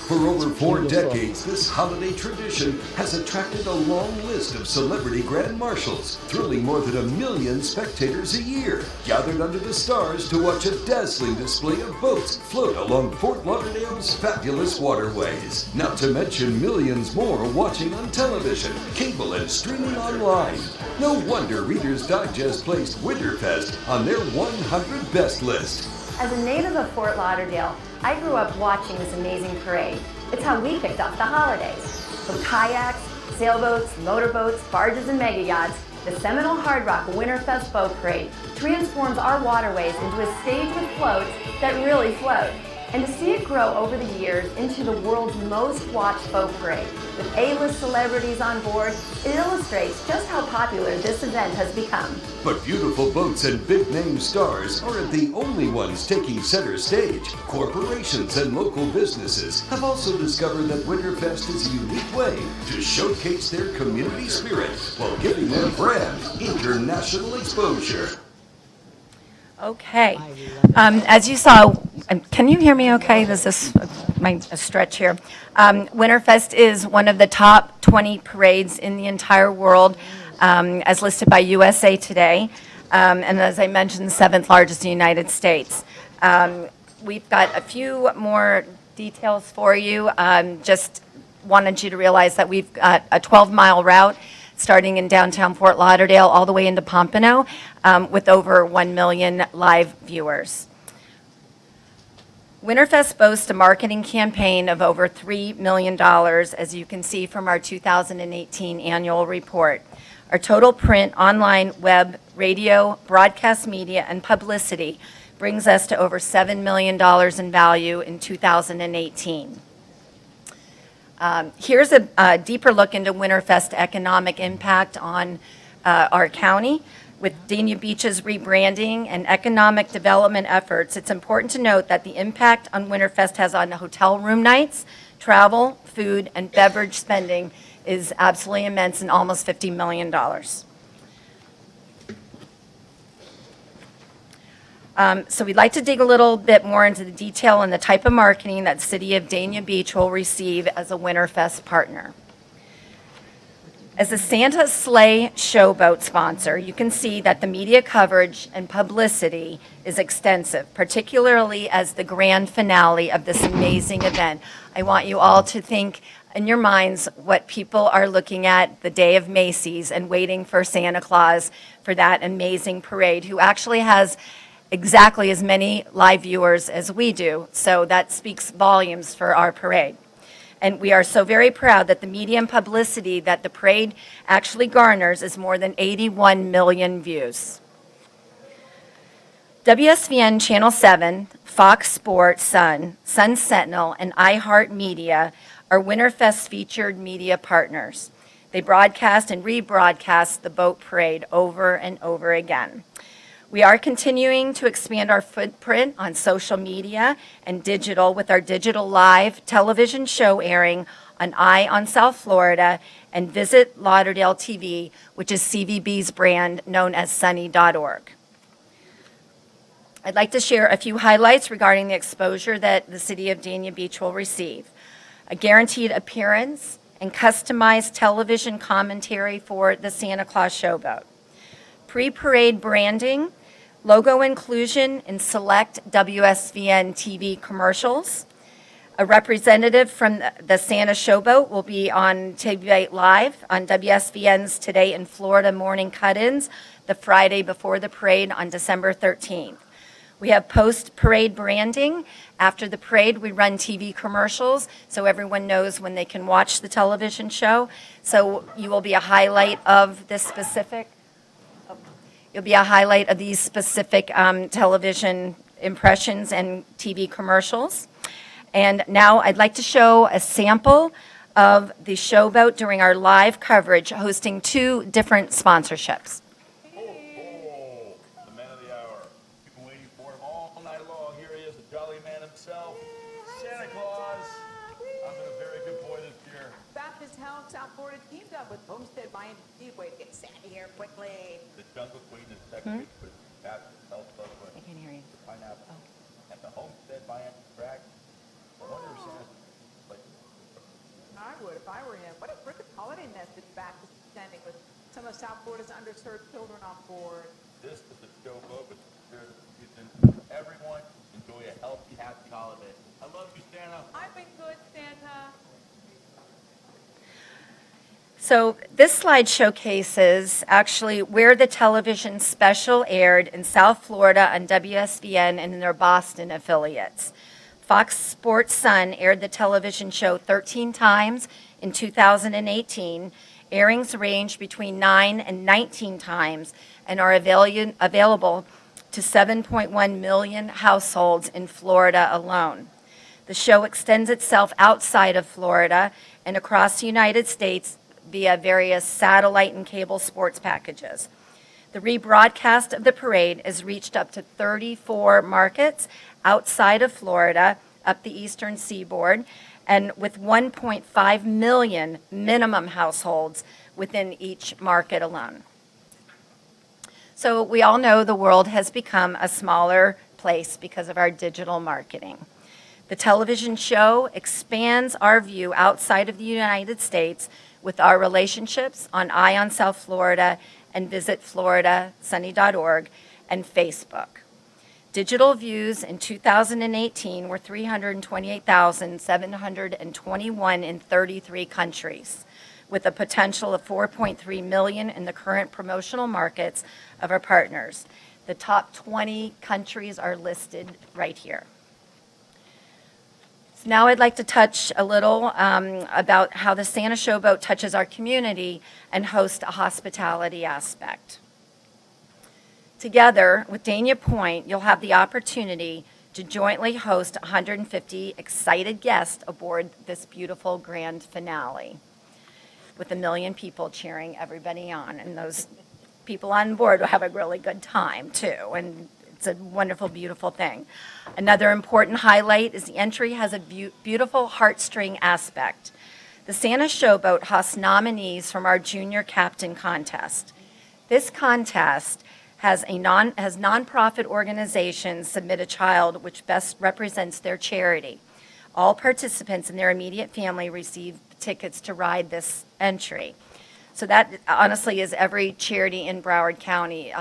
For over 4 decades, this holiday tradition has attracted a long list of celebrity grand marshals, thrilling more than 1 million spectators a year, gathered under the stars to watch a dazzling display of boats float along Fort Lauderdale's fabulous waterways. Not to mention millions more watching on television, cable, and streaming online. No wonder Reader's Digest placed Winterfest on their 100 best list. As a native of Fort Lauderdale, I grew up watching this amazing parade. It's how we kicked off the holidays. From kayaks, sailboats, motorboats, barges, and mega yachts, the Seminole Hard Rock Winterfest Boat Parade transforms our waterways into a stage with floats that really float. And to see it grow over the years into the world's most watched boat parade, with A-list celebrities on board, it illustrates just how popular this event has become. But beautiful boats and big-name stars aren't the only ones taking center stage. Corporations and local businesses have also discovered that Winterfest is a unique way to showcase their community spirit while giving their brand international exposure. Okay. As you saw, can you hear me okay? This is a stretch here. Winterfest is one of the top 20 parades in the entire world, as listed by USA Today, and as I mentioned, the 7th largest in the United States. We've got a few more details for you. Just wanted you to realize that we've got a 12-mile route starting in downtown Fort Lauderdale all the way into Pompano, with over 1 million live viewers. Winterfest boasts a marketing campaign of over $3 million, as you can see from our 2018 annual report. Our total print, online, web, radio, broadcast media, and publicity brings us to over $7 million in value in 2018. Here's a deeper look into Winterfest economic impact on our county. With Dania Beach's rebranding and economic development efforts, it's important to note that the impact on Winterfest has on hotel room nights, travel, food, and beverage spending is absolutely immense and almost $50 million. So we'd like to dig a little bit more into the detail and the type of marketing that the City of Dania Beach will receive as a Winterfest partner. As a Santa Sleigh Showboat sponsor, you can see that the media coverage and publicity is extensive, particularly as the grand finale of this amazing event. I want you all to think in your minds what people are looking at the day of Macy's and waiting for Santa Claus for that amazing parade, who actually has exactly as many live viewers as we do. So that speaks volumes for our parade. And we are so very proud that the media and publicity that the parade actually garners is more than 81 million views. WSVN Channel 7, Fox Sports Sun, Sun Sentinel, and iHeartMedia are Winterfest featured media partners. They broadcast and rebroadcast the boat parade over and over again. We are continuing to expand our footprint on social media and digital with our digital live television show airing on Eye on South Florida and Visit Lauderdale TV, which is CVB's brand known as sunny.org. I'd like to share a few highlights regarding the exposure that the City of Dania Beach will receive. A guaranteed appearance and customized television commentary for the Santa Claus Showboat. Pre-parade branding, logo inclusion in select WSVN TV commercials. A representative from the Santa Showboat will be on TV Live on WSVN's Today in Florida morning cut-ins the Friday before the parade on December 13th. We have post-parade branding. After the parade, we run TV commercials so everyone knows when they can watch the television show. So you will be a highlight of this specific, you'll be a highlight of these specific television impressions and TV commercials. And now I'd like to show a sample of the showboat during our live coverage, hosting 2 different sponsorships. The man of the hour. You've been waiting for him all night long. Here he is, the jolly man himself, Santa Claus. I've been a very good boy this year. Baptist Health South Florida teamed up with Homestead Miami Speedway to get Santa here quickly. The Jungle Queen is decorated with Baptist Health logo I can't hear you. and pineapple. At the Homestead Miami track, I wonder if Santa's like I would if I were him. What a terrific holiday message Baptist is sending with some of South Florida's underserved children on board. this is the showboat with the spirit of the season. Everyone enjoy a healthy, happy holiday. I love you, Santa. I've been good, Santa. So this slide showcases actually where the television special aired in South Florida on WSVN and in their Boston affiliates. Fox Sports Sun aired the television show 13 times in 2018. Airings range between 9 and 19 times and are available to 7.1 million households in Florida alone. The show extends itself outside of Florida and across the United States via various satellite and cable sports packages. The rebroadcast of the parade has reached up to 34 markets outside of Florida, up the eastern seaboard, and with 1.5 million minimum households within each market alone. So we all know the world has become a smaller place because of our digital marketing. The television show expands our view outside of the United States with our relationships on Eye on South Florida and Visit FloridaSunny.org and Facebook. Digital views in 2018 were 328,721 in 33 countries, with a potential of 4.3 million in the current promotional markets of our partners. The top 20 countries are listed right here. So now I'd like to touch a little about how the Santa Showboat touches our community and hosts a hospitality aspect. Together with Dania Point, you'll have the opportunity to jointly host 150 excited guests aboard this beautiful grand finale, with 1 million people cheering everybody on. And those people on board will have a really good time, too. And it's a wonderful, beautiful thing. Another important highlight is the entry has a beautiful heartstring aspect. The Santa Showboat hosts nominees from our Junior Captain Contest. This contest has nonprofit organizations submit a child which best represents their charity. All participants and their immediate family receive tickets to ride this entry. So that honestly is every charity in Broward County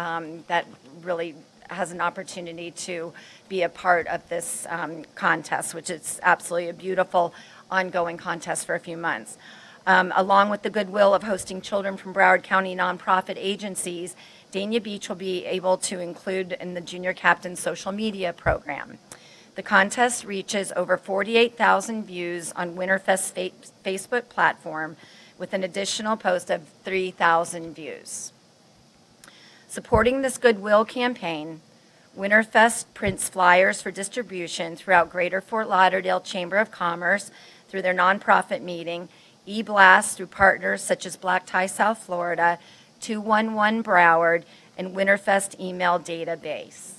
that really has an opportunity to be a part of this contest, which is absolutely a beautiful ongoing contest for a few months. Along with the goodwill of hosting children from Broward County nonprofit agencies, Dania Beach will be able to include in the Junior Captain social media program. The contest reaches over 48,000 views on Winterfest's Facebook platform, with an additional post of 3,000 views. Supporting this goodwill campaign, Winterfest prints flyers for distribution throughout Greater Fort Lauderdale Chamber of Commerce through their nonprofit meeting, e-blasts through partners such as Black Tie South Florida, 211 Broward, and Winterfest email database.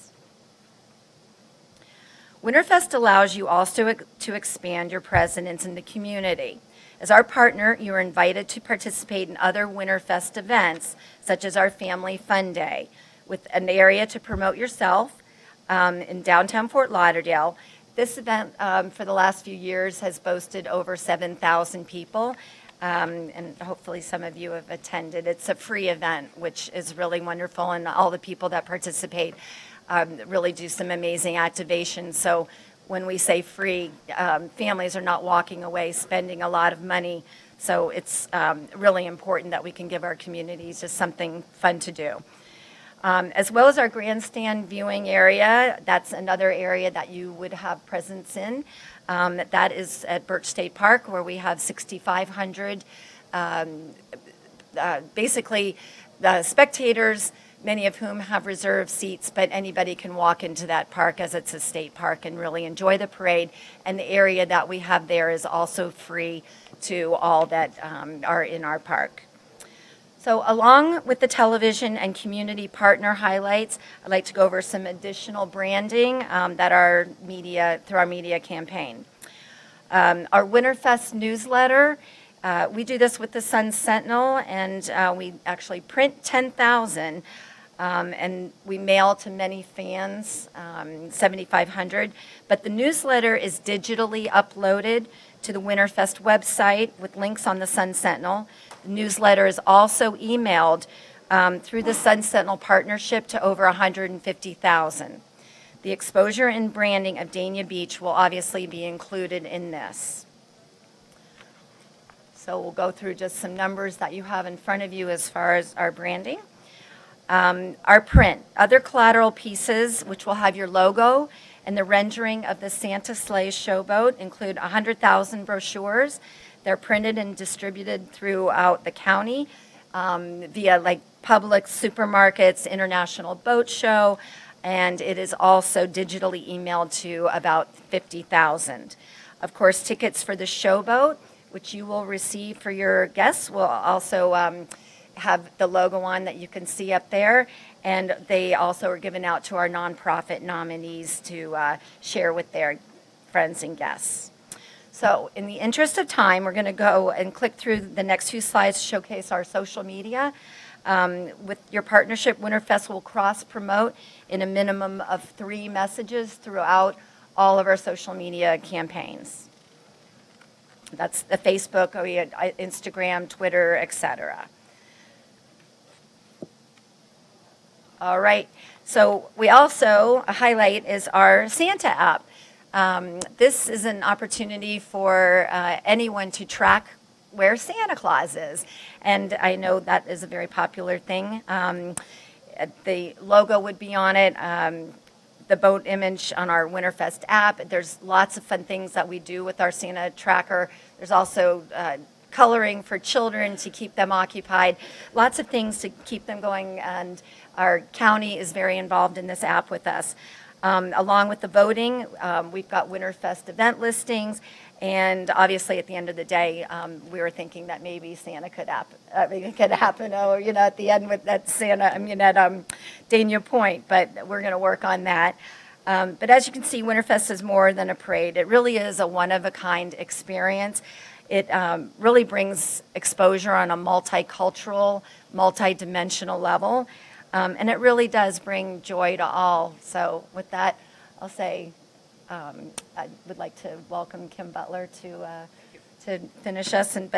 Winterfest allows you also to expand your presence in the community. As our partner, you are invited to participate in other Winterfest events, such as our Family Fun Day, with an area to promote yourself in downtown Fort Lauderdale. This event, for the last few years, has boasted over 7,000 people, and hopefully some of you have attended. It's a free event, which is really wonderful, and all the people that participate really do some amazing activations. So when we say free, families are not walking away spending a lot of money. So it's really important that we can give our communities just something fun to do. as well as our grandstand viewing area. That's another area that you would have presence in. That is at Birch State Park, where we have 6,500 basically spectators, many of whom have reserved seats, but anybody can walk into that park as it's a state park and really enjoy the parade. And the area that we have there is also free to all that are in our park. So along with the television and community partner highlights, I'd like to go over some additional branding that our media, through our media campaign. Our Winterfest newsletter, we do this with the Sun Sentinel, and we actually print 10,000, and we mail to many fans, 7,500. But the newsletter is digitally uploaded to the Winterfest website with links on the Sun Sentinel. The newsletter is also emailed through the Sun Sentinel partnership to over 150,000. The exposure and branding of Dania Beach will obviously be included in this. So we'll go through just some numbers that you have in front of you as far as our branding. Our print, other collateral pieces, which will have your logo and the rendering of the Santa Sleigh showboat, include 100,000 brochures. They're printed and distributed throughout the county via like Publix, supermarkets, International Boat Show, and it is also digitally emailed to about 50,000. Of course, tickets for the showboat, which you will receive for your guests, will also have the logo on that you can see up there. And they also are given out to our nonprofit nominees to share with their friends and guests. So in the interest of time, we're going to go and click through the next few slides to showcase our social media. With your partnership, Winterfest will cross-promote in a minimum of 3 messages throughout all of our social media campaigns. That's the Facebook, Instagram, Twitter, etc. All right. So we also, a highlight is our Santa app. This is an opportunity for anyone to track where Santa Claus is. And I know that is a very popular thing. The logo would be on it, the boat image on our Winterfest app. There's lots of fun things that we do with our Santa tracker. There's also coloring for children to keep them occupied. Lots of things to keep them going, and our county is very involved in this app with us. Along with the voting, we've got Winterfest event listings, and obviously at the end of the day, we were thinking that maybe Santa could happen, or, at the end with that Santa, at Dania Point, but we're going to work on that. But as you can see, Winterfest is more than a parade. It really is a one-of-a-kind experience. It really brings exposure on a multicultural, multidimensional level. And it really does bring joy to all. So with that, I'll say I would like to welcome Kim Butler to finish us. And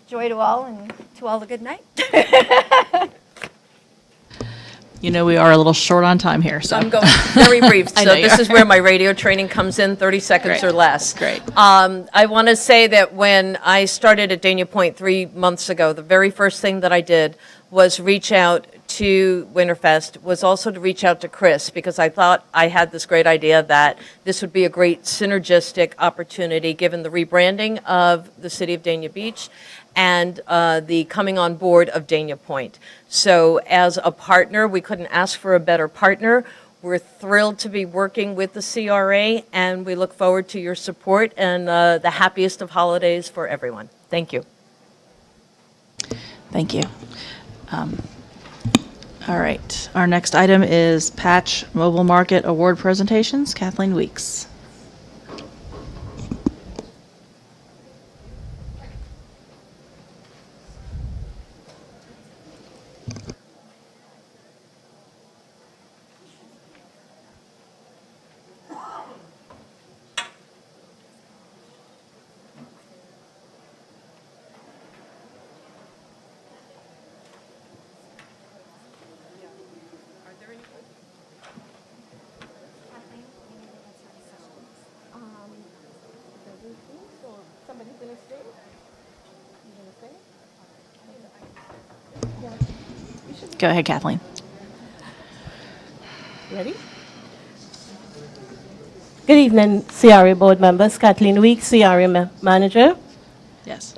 joy to all, and to all a good night. We are a little short on time here, so. I'm going very brief. I So know you this are. is where my radio training comes in, 30 seconds Great. or less. Great. I want to say that when I started at Dania Point 3 months ago, the very first thing that I did was reach out to Winterfest, was also to reach out to Chris, because I thought I had this great idea that this would be a great synergistic opportunity, given the rebranding of the city of Dania Beach and the coming on board of Dania Point. So as a partner, we couldn't ask for a better partner. We're thrilled to be working with the CRA, and we look forward to your support and the happiest of holidays for everyone. Thank you. Thank you. All right. Our next item is Patch Mobile Market Award presentations. Kathleen Weeks. Go ahead, Kathleen. Ready? Good evening, CRA board members. Kathleen Week, CRA manager. Yes.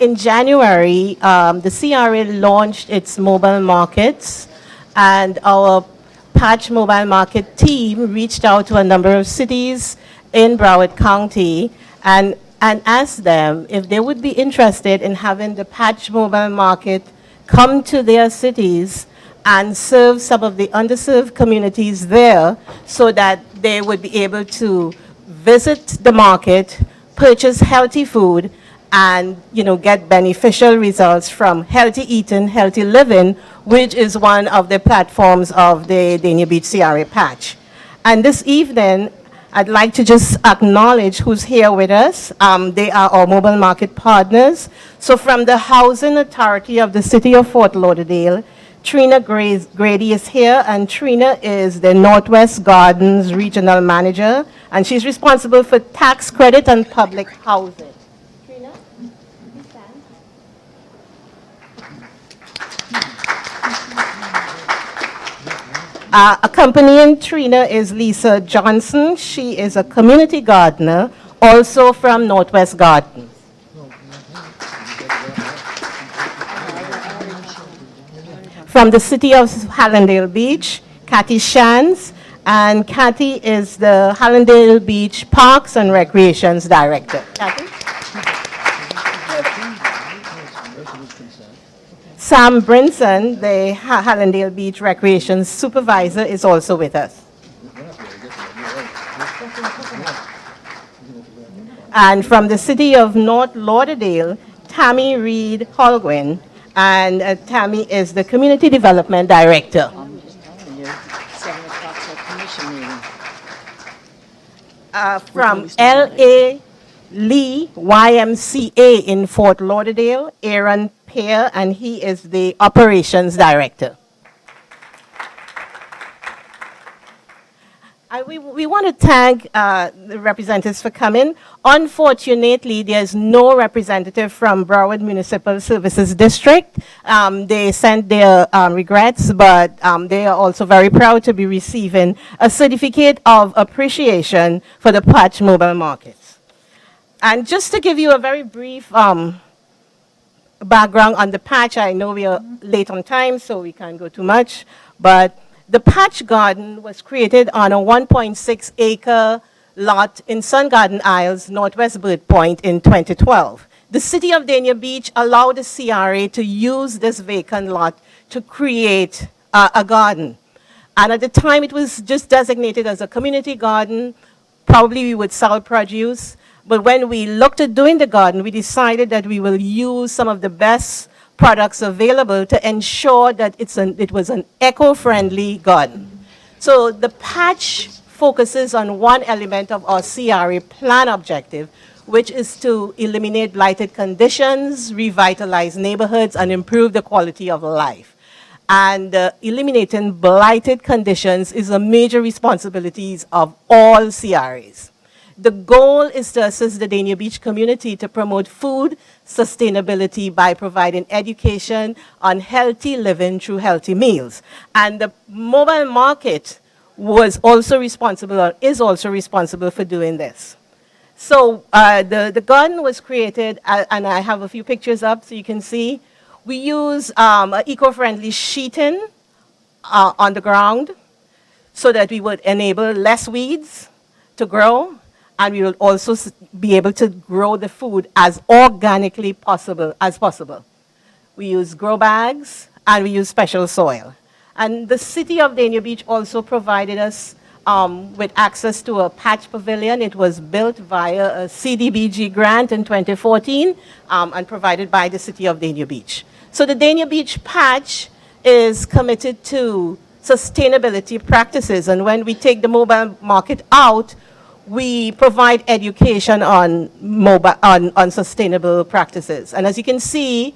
In January, the CRA launched its mobile markets, and our Patch Mobile Market team reached out to a number of cities in Broward County and asked them if they would be interested in having the Patch Mobile Market come to their cities and serve some of the underserved communities there so that they would be able to visit the market, purchase healthy food, and get beneficial results from healthy eating, healthy living, which is one of the platforms of the Dania Beach CRA Patch. And this evening, I'd like to just acknowledge who's here with us. They are our mobile market partners. So from the Housing Authority of the City of Fort Lauderdale, Trina Grady is here, and Trina is the Northwest Gardens Regional Manager, and she's responsible for tax credit and public housing. Trina, please stand. Accompanying Trina is Lisa Johnson. She is a community gardener, also from Northwest Gardens. From the city of Hallandale Beach, Kathy Shans, and Kathy is the Hallandale Beach Parks and Recreations Director. Kathy? Sam Brinson, the Hallandale Beach Recreation Supervisor, is also with us. And from the city of North Lauderdale, Tammy Reed Holguin, and Tammy is the Community Development Director. I'm just telling you, 7 o'clock's our commission meeting. From L.A. Lee YMCA in Fort Lauderdale, Aaron Pear, and he is the Operations Director. We want to thank the representatives for coming. Unfortunately, there's no representative from Broward Municipal Services District. They sent their regrets, but they are also very proud to be receiving a certificate of appreciation for the Patch Mobile Markets. And just to give you a very brief background on the Patch, I know we are late on time, so we can't go too much, but the Patch Garden was created on a 1.6 acre lot in Sun Garden Isles, Northwest Bird Point in 2012. The city of Dania Beach allowed the CRA to use this vacant lot to create a garden. And at the time, it was just designated as a community garden. Probably we would sell produce. But when we looked at doing the garden, we decided that we will use some of the best products available to ensure that it was an eco-friendly garden. So the Patch focuses on one element of our CRA plan objective, which is to eliminate blighted conditions, revitalize neighborhoods, and improve the quality of life. And eliminating blighted conditions is a major responsibility of all CRAs. The goal is to assist the Dania Beach community to promote food sustainability by providing education on healthy living through healthy meals. And the mobile market was also responsible, or is also responsible for doing this. So the garden was created, and I have a few pictures up so you can see. We use eco-friendly sheeting on the ground so that we would enable less weeds to grow, and we will also be able to grow the food as organically as possible. We use grow bags, and we use special soil. And the city of Dania Beach also provided us with access to a patch pavilion. It was built via a CDBG grant in 2014 and provided by the city of Dania Beach. So the Dania Beach patch is committed to sustainability practices, and when we take the mobile market out, we provide education on sustainable practices. And as you can see,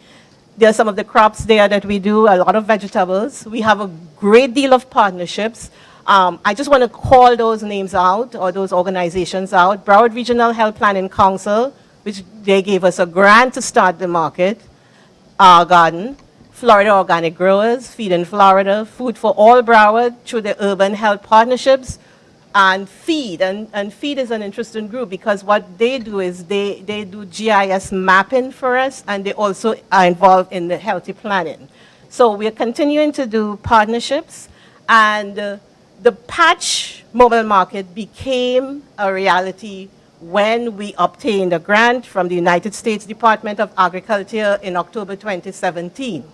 there are some of the crops there that we do, a lot of vegetables. We have a great deal of partnerships. I just want to call those names out, or those organizations out. Broward Regional Health Planning Council, which they gave us a grant to start the market garden. Florida Organic Growers, Feed in Florida, Food for All Broward through the Urban Health Partnerships, and Feed. And Feed is an interesting group because what they do is they do GIS mapping for us, and they also are involved in the healthy planning. So we are continuing to do partnerships, and the patch mobile market became a reality when we obtained a grant from the United States Department of Agriculture in October 2017.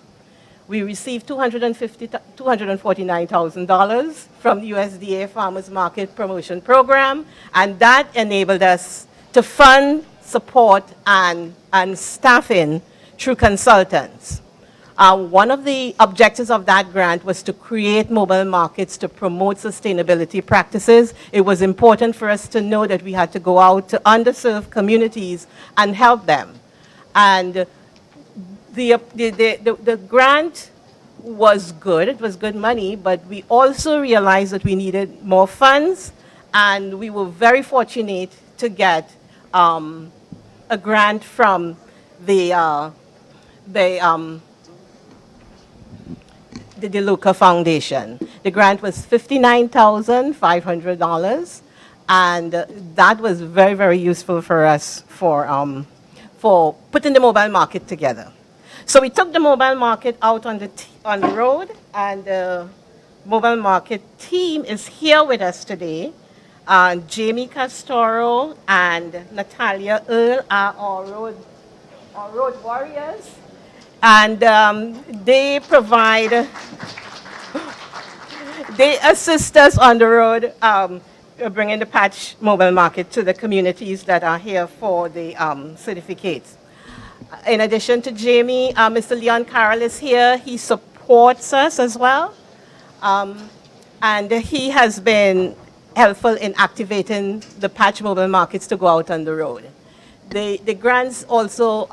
We received $249,000 from the USDA Farmers Market Promotion Program, and that enabled us to fund, support, and staffing through consultants. One of the objectives of that grant was to create mobile markets to promote sustainability practices. It was important for us to know that we had to go out to underserved communities and help them. And the grant was good. It was good money, but we also realized that we needed more funds, and we were very fortunate to get a grant from the DeLuca Foundation. The grant was $59,500, and that was very, very useful for us for putting the mobile market together. So we took the mobile market out on the road, and the mobile market team is here with us today. Jamie Castoro and Natalia Earl are our road warriors, and they assist us on the road, bringing the patch mobile market to the communities that are here for the certificates. In addition to Jamie, Mr. Leon Carroll is here. He supports us as well, and he has been helpful in activating the patch mobile markets to go out on the road. The grants also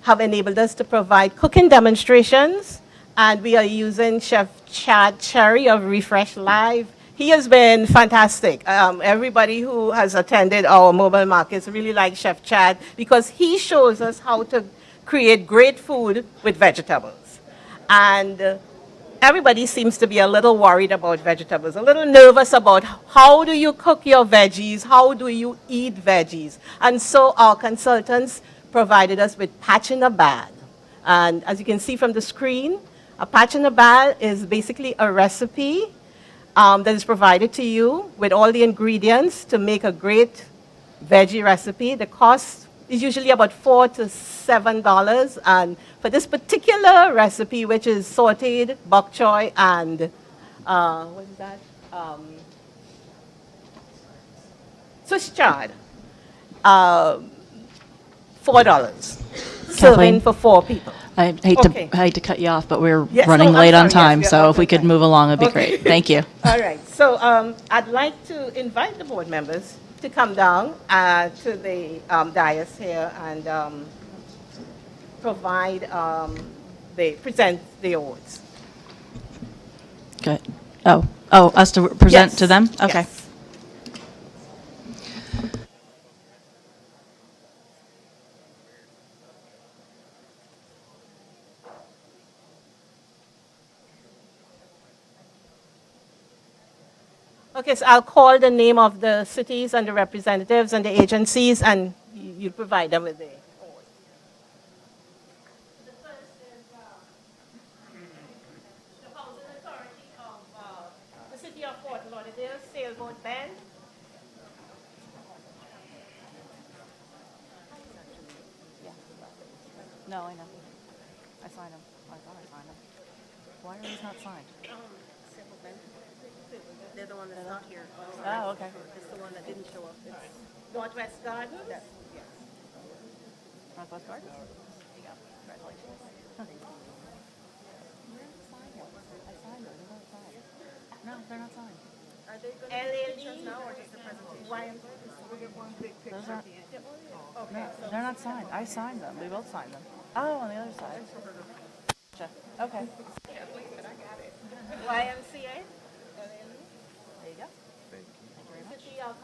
have enabled us to provide cooking demonstrations, and we are using Chef Chad Cherry of Refresh Live. He has been fantastic. Everybody who has attended our mobile markets really like Chef Chad because he shows us how to create great food with vegetables. And everybody seems to be a little worried about vegetables, a little nervous about how do you cook your veggies, how do you eat veggies. And so our consultants provided us with patch in a bag. And as you can see from the screen, a patch in a bag is basically a recipe that is provided to you with all the ingredients to make a great veggie recipe. The cost is usually about $4 to $7. And for this particular recipe, which is sauteed bok choy and, what is that? Swiss chard, $4. Serving for 4 people. I hate to cut you off, but we're Yes, running no, I'm late on sorry. time, Yes, so yeah, if we could okay. move along, it'd be Okay. great. Thank you. All right. So I'd like to invite the board members to come down to the dais here and present the awards. Good. Oh, us to present Yes, to them? Okay. yes. Okay, so I'll call the name of the cities and the representatives and the agencies, and you provide them with the award. The first is the Housing Authority of the City of Fort Lauderdale, Sailboat Bend. No, I know. I signed them. I thought I signed them. Why are these not signed? They're the one that's not here. Oh, okay. It's the one that didn't show up. It's Northwest Gardens? Yes. Northwest Garden? There you go. Congratulations. I signed them. They're not signed. No, they're not signed. Are they going to be pictures now or just the presentation? Those aren't. Okay. No, they're not signed. I signed them. We both signed them. Oh, on the other side. Gotcha. Okay. YMCA? There you go. Thank you very much. City of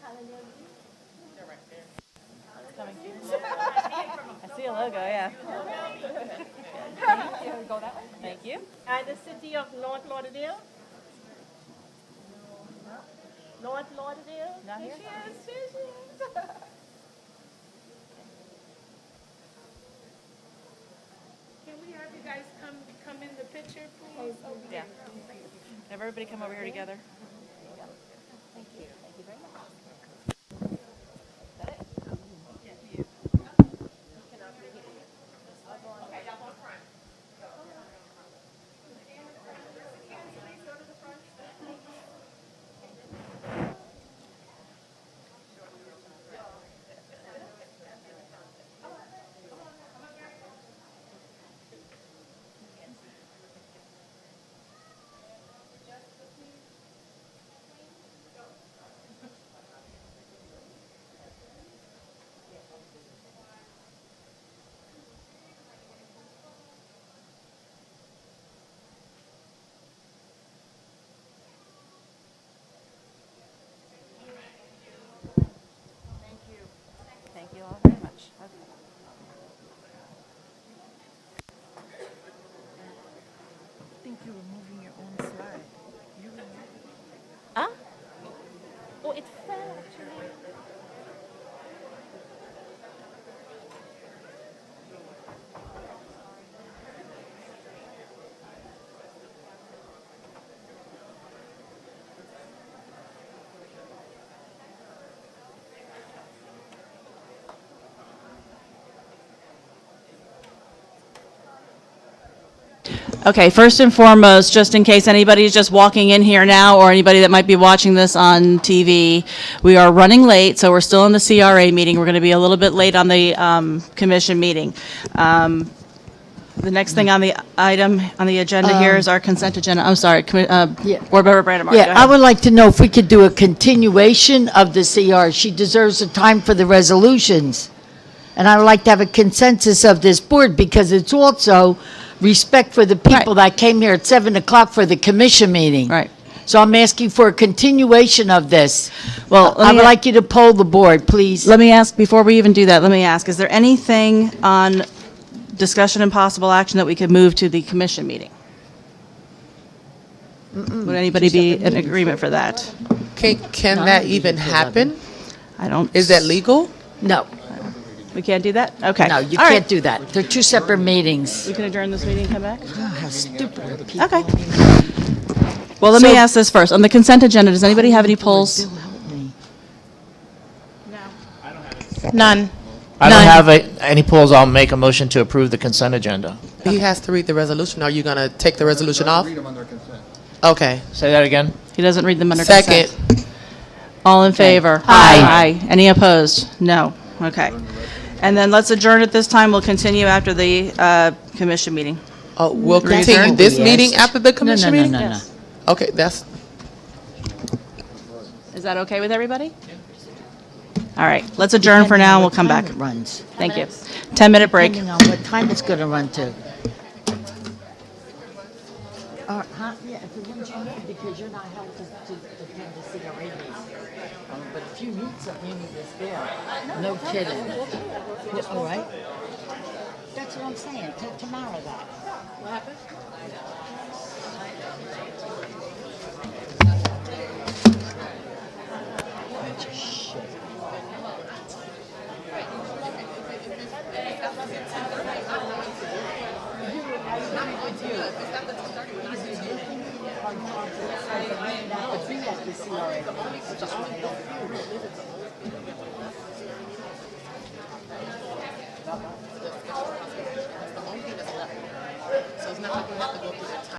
Hallelujah. It's coming. Yeah. Go that way. Thank you. And the city of North Lauderdale? North Lauderdale? Not here? There she is. Can we have you guys come in the picture, please? Yeah. Have everybody come over here together. Thank you. Thank you very much. Thank you all very much. Okay. I think you were moving your own slide. Huh? Oh, it fell actually. Okay, first and foremost, just in case anybody's just walking in here now or anybody that might be watching this on TV, we are running late, so we're still in the CRA meeting. We're going to be a little bit late on the commission meeting. The next thing on the item on the agenda here is our consent agenda. I'm sorry, Board Member Brandemar. go Yeah, ahead. I would like to know if we could do a continuation of the CR. She deserves the time for the resolutions. And I would like to have a consensus of this board because it's also respect for the people that came here at 7 o'clock for the commission meeting. Right. So I'm asking for a continuation of this. Well, I would like you to poll the board, please. Let me ask, before we even do that, let me ask, is there anything on discussion and possible action that we could move to the commission meeting? Would anybody be in agreement for that? Can that even happen? I don't. Is that legal? No, We can't do that? Okay. no, you All right. can't do that. They're two separate meetings. We can adjourn this meeting and come back? How stupid are people? Okay. Well, let me ask this first. On the consent agenda, does anybody have any polls? None. I don't have any polls. I'll make a motion to approve the consent agenda. He has to read the resolution. Are you going to take the resolution off? Read them under consent. Okay. Say that again? He doesn't read them under Second. consent. All in favor? Aye. Aye. Any opposed? No. Okay. And then let's adjourn at this time. We'll continue after the commission meeting. Oh, we'll That's continue what this we meeting asked. after the commission no, meeting? no, no. Yes. Okay, that's, Is that okay with everybody? All right. Let's adjourn for now. We'll come back. It runs. Thank you. 10-minute break. Depending on what time it's going to run to. Yeah, if it runs you need, because you're not held to attend the CRA meeting. But if you need something, you need to spare. No kidding. All right. That's what I'm saying. Tell Tamara that. What happened? so it's not like we have to go through the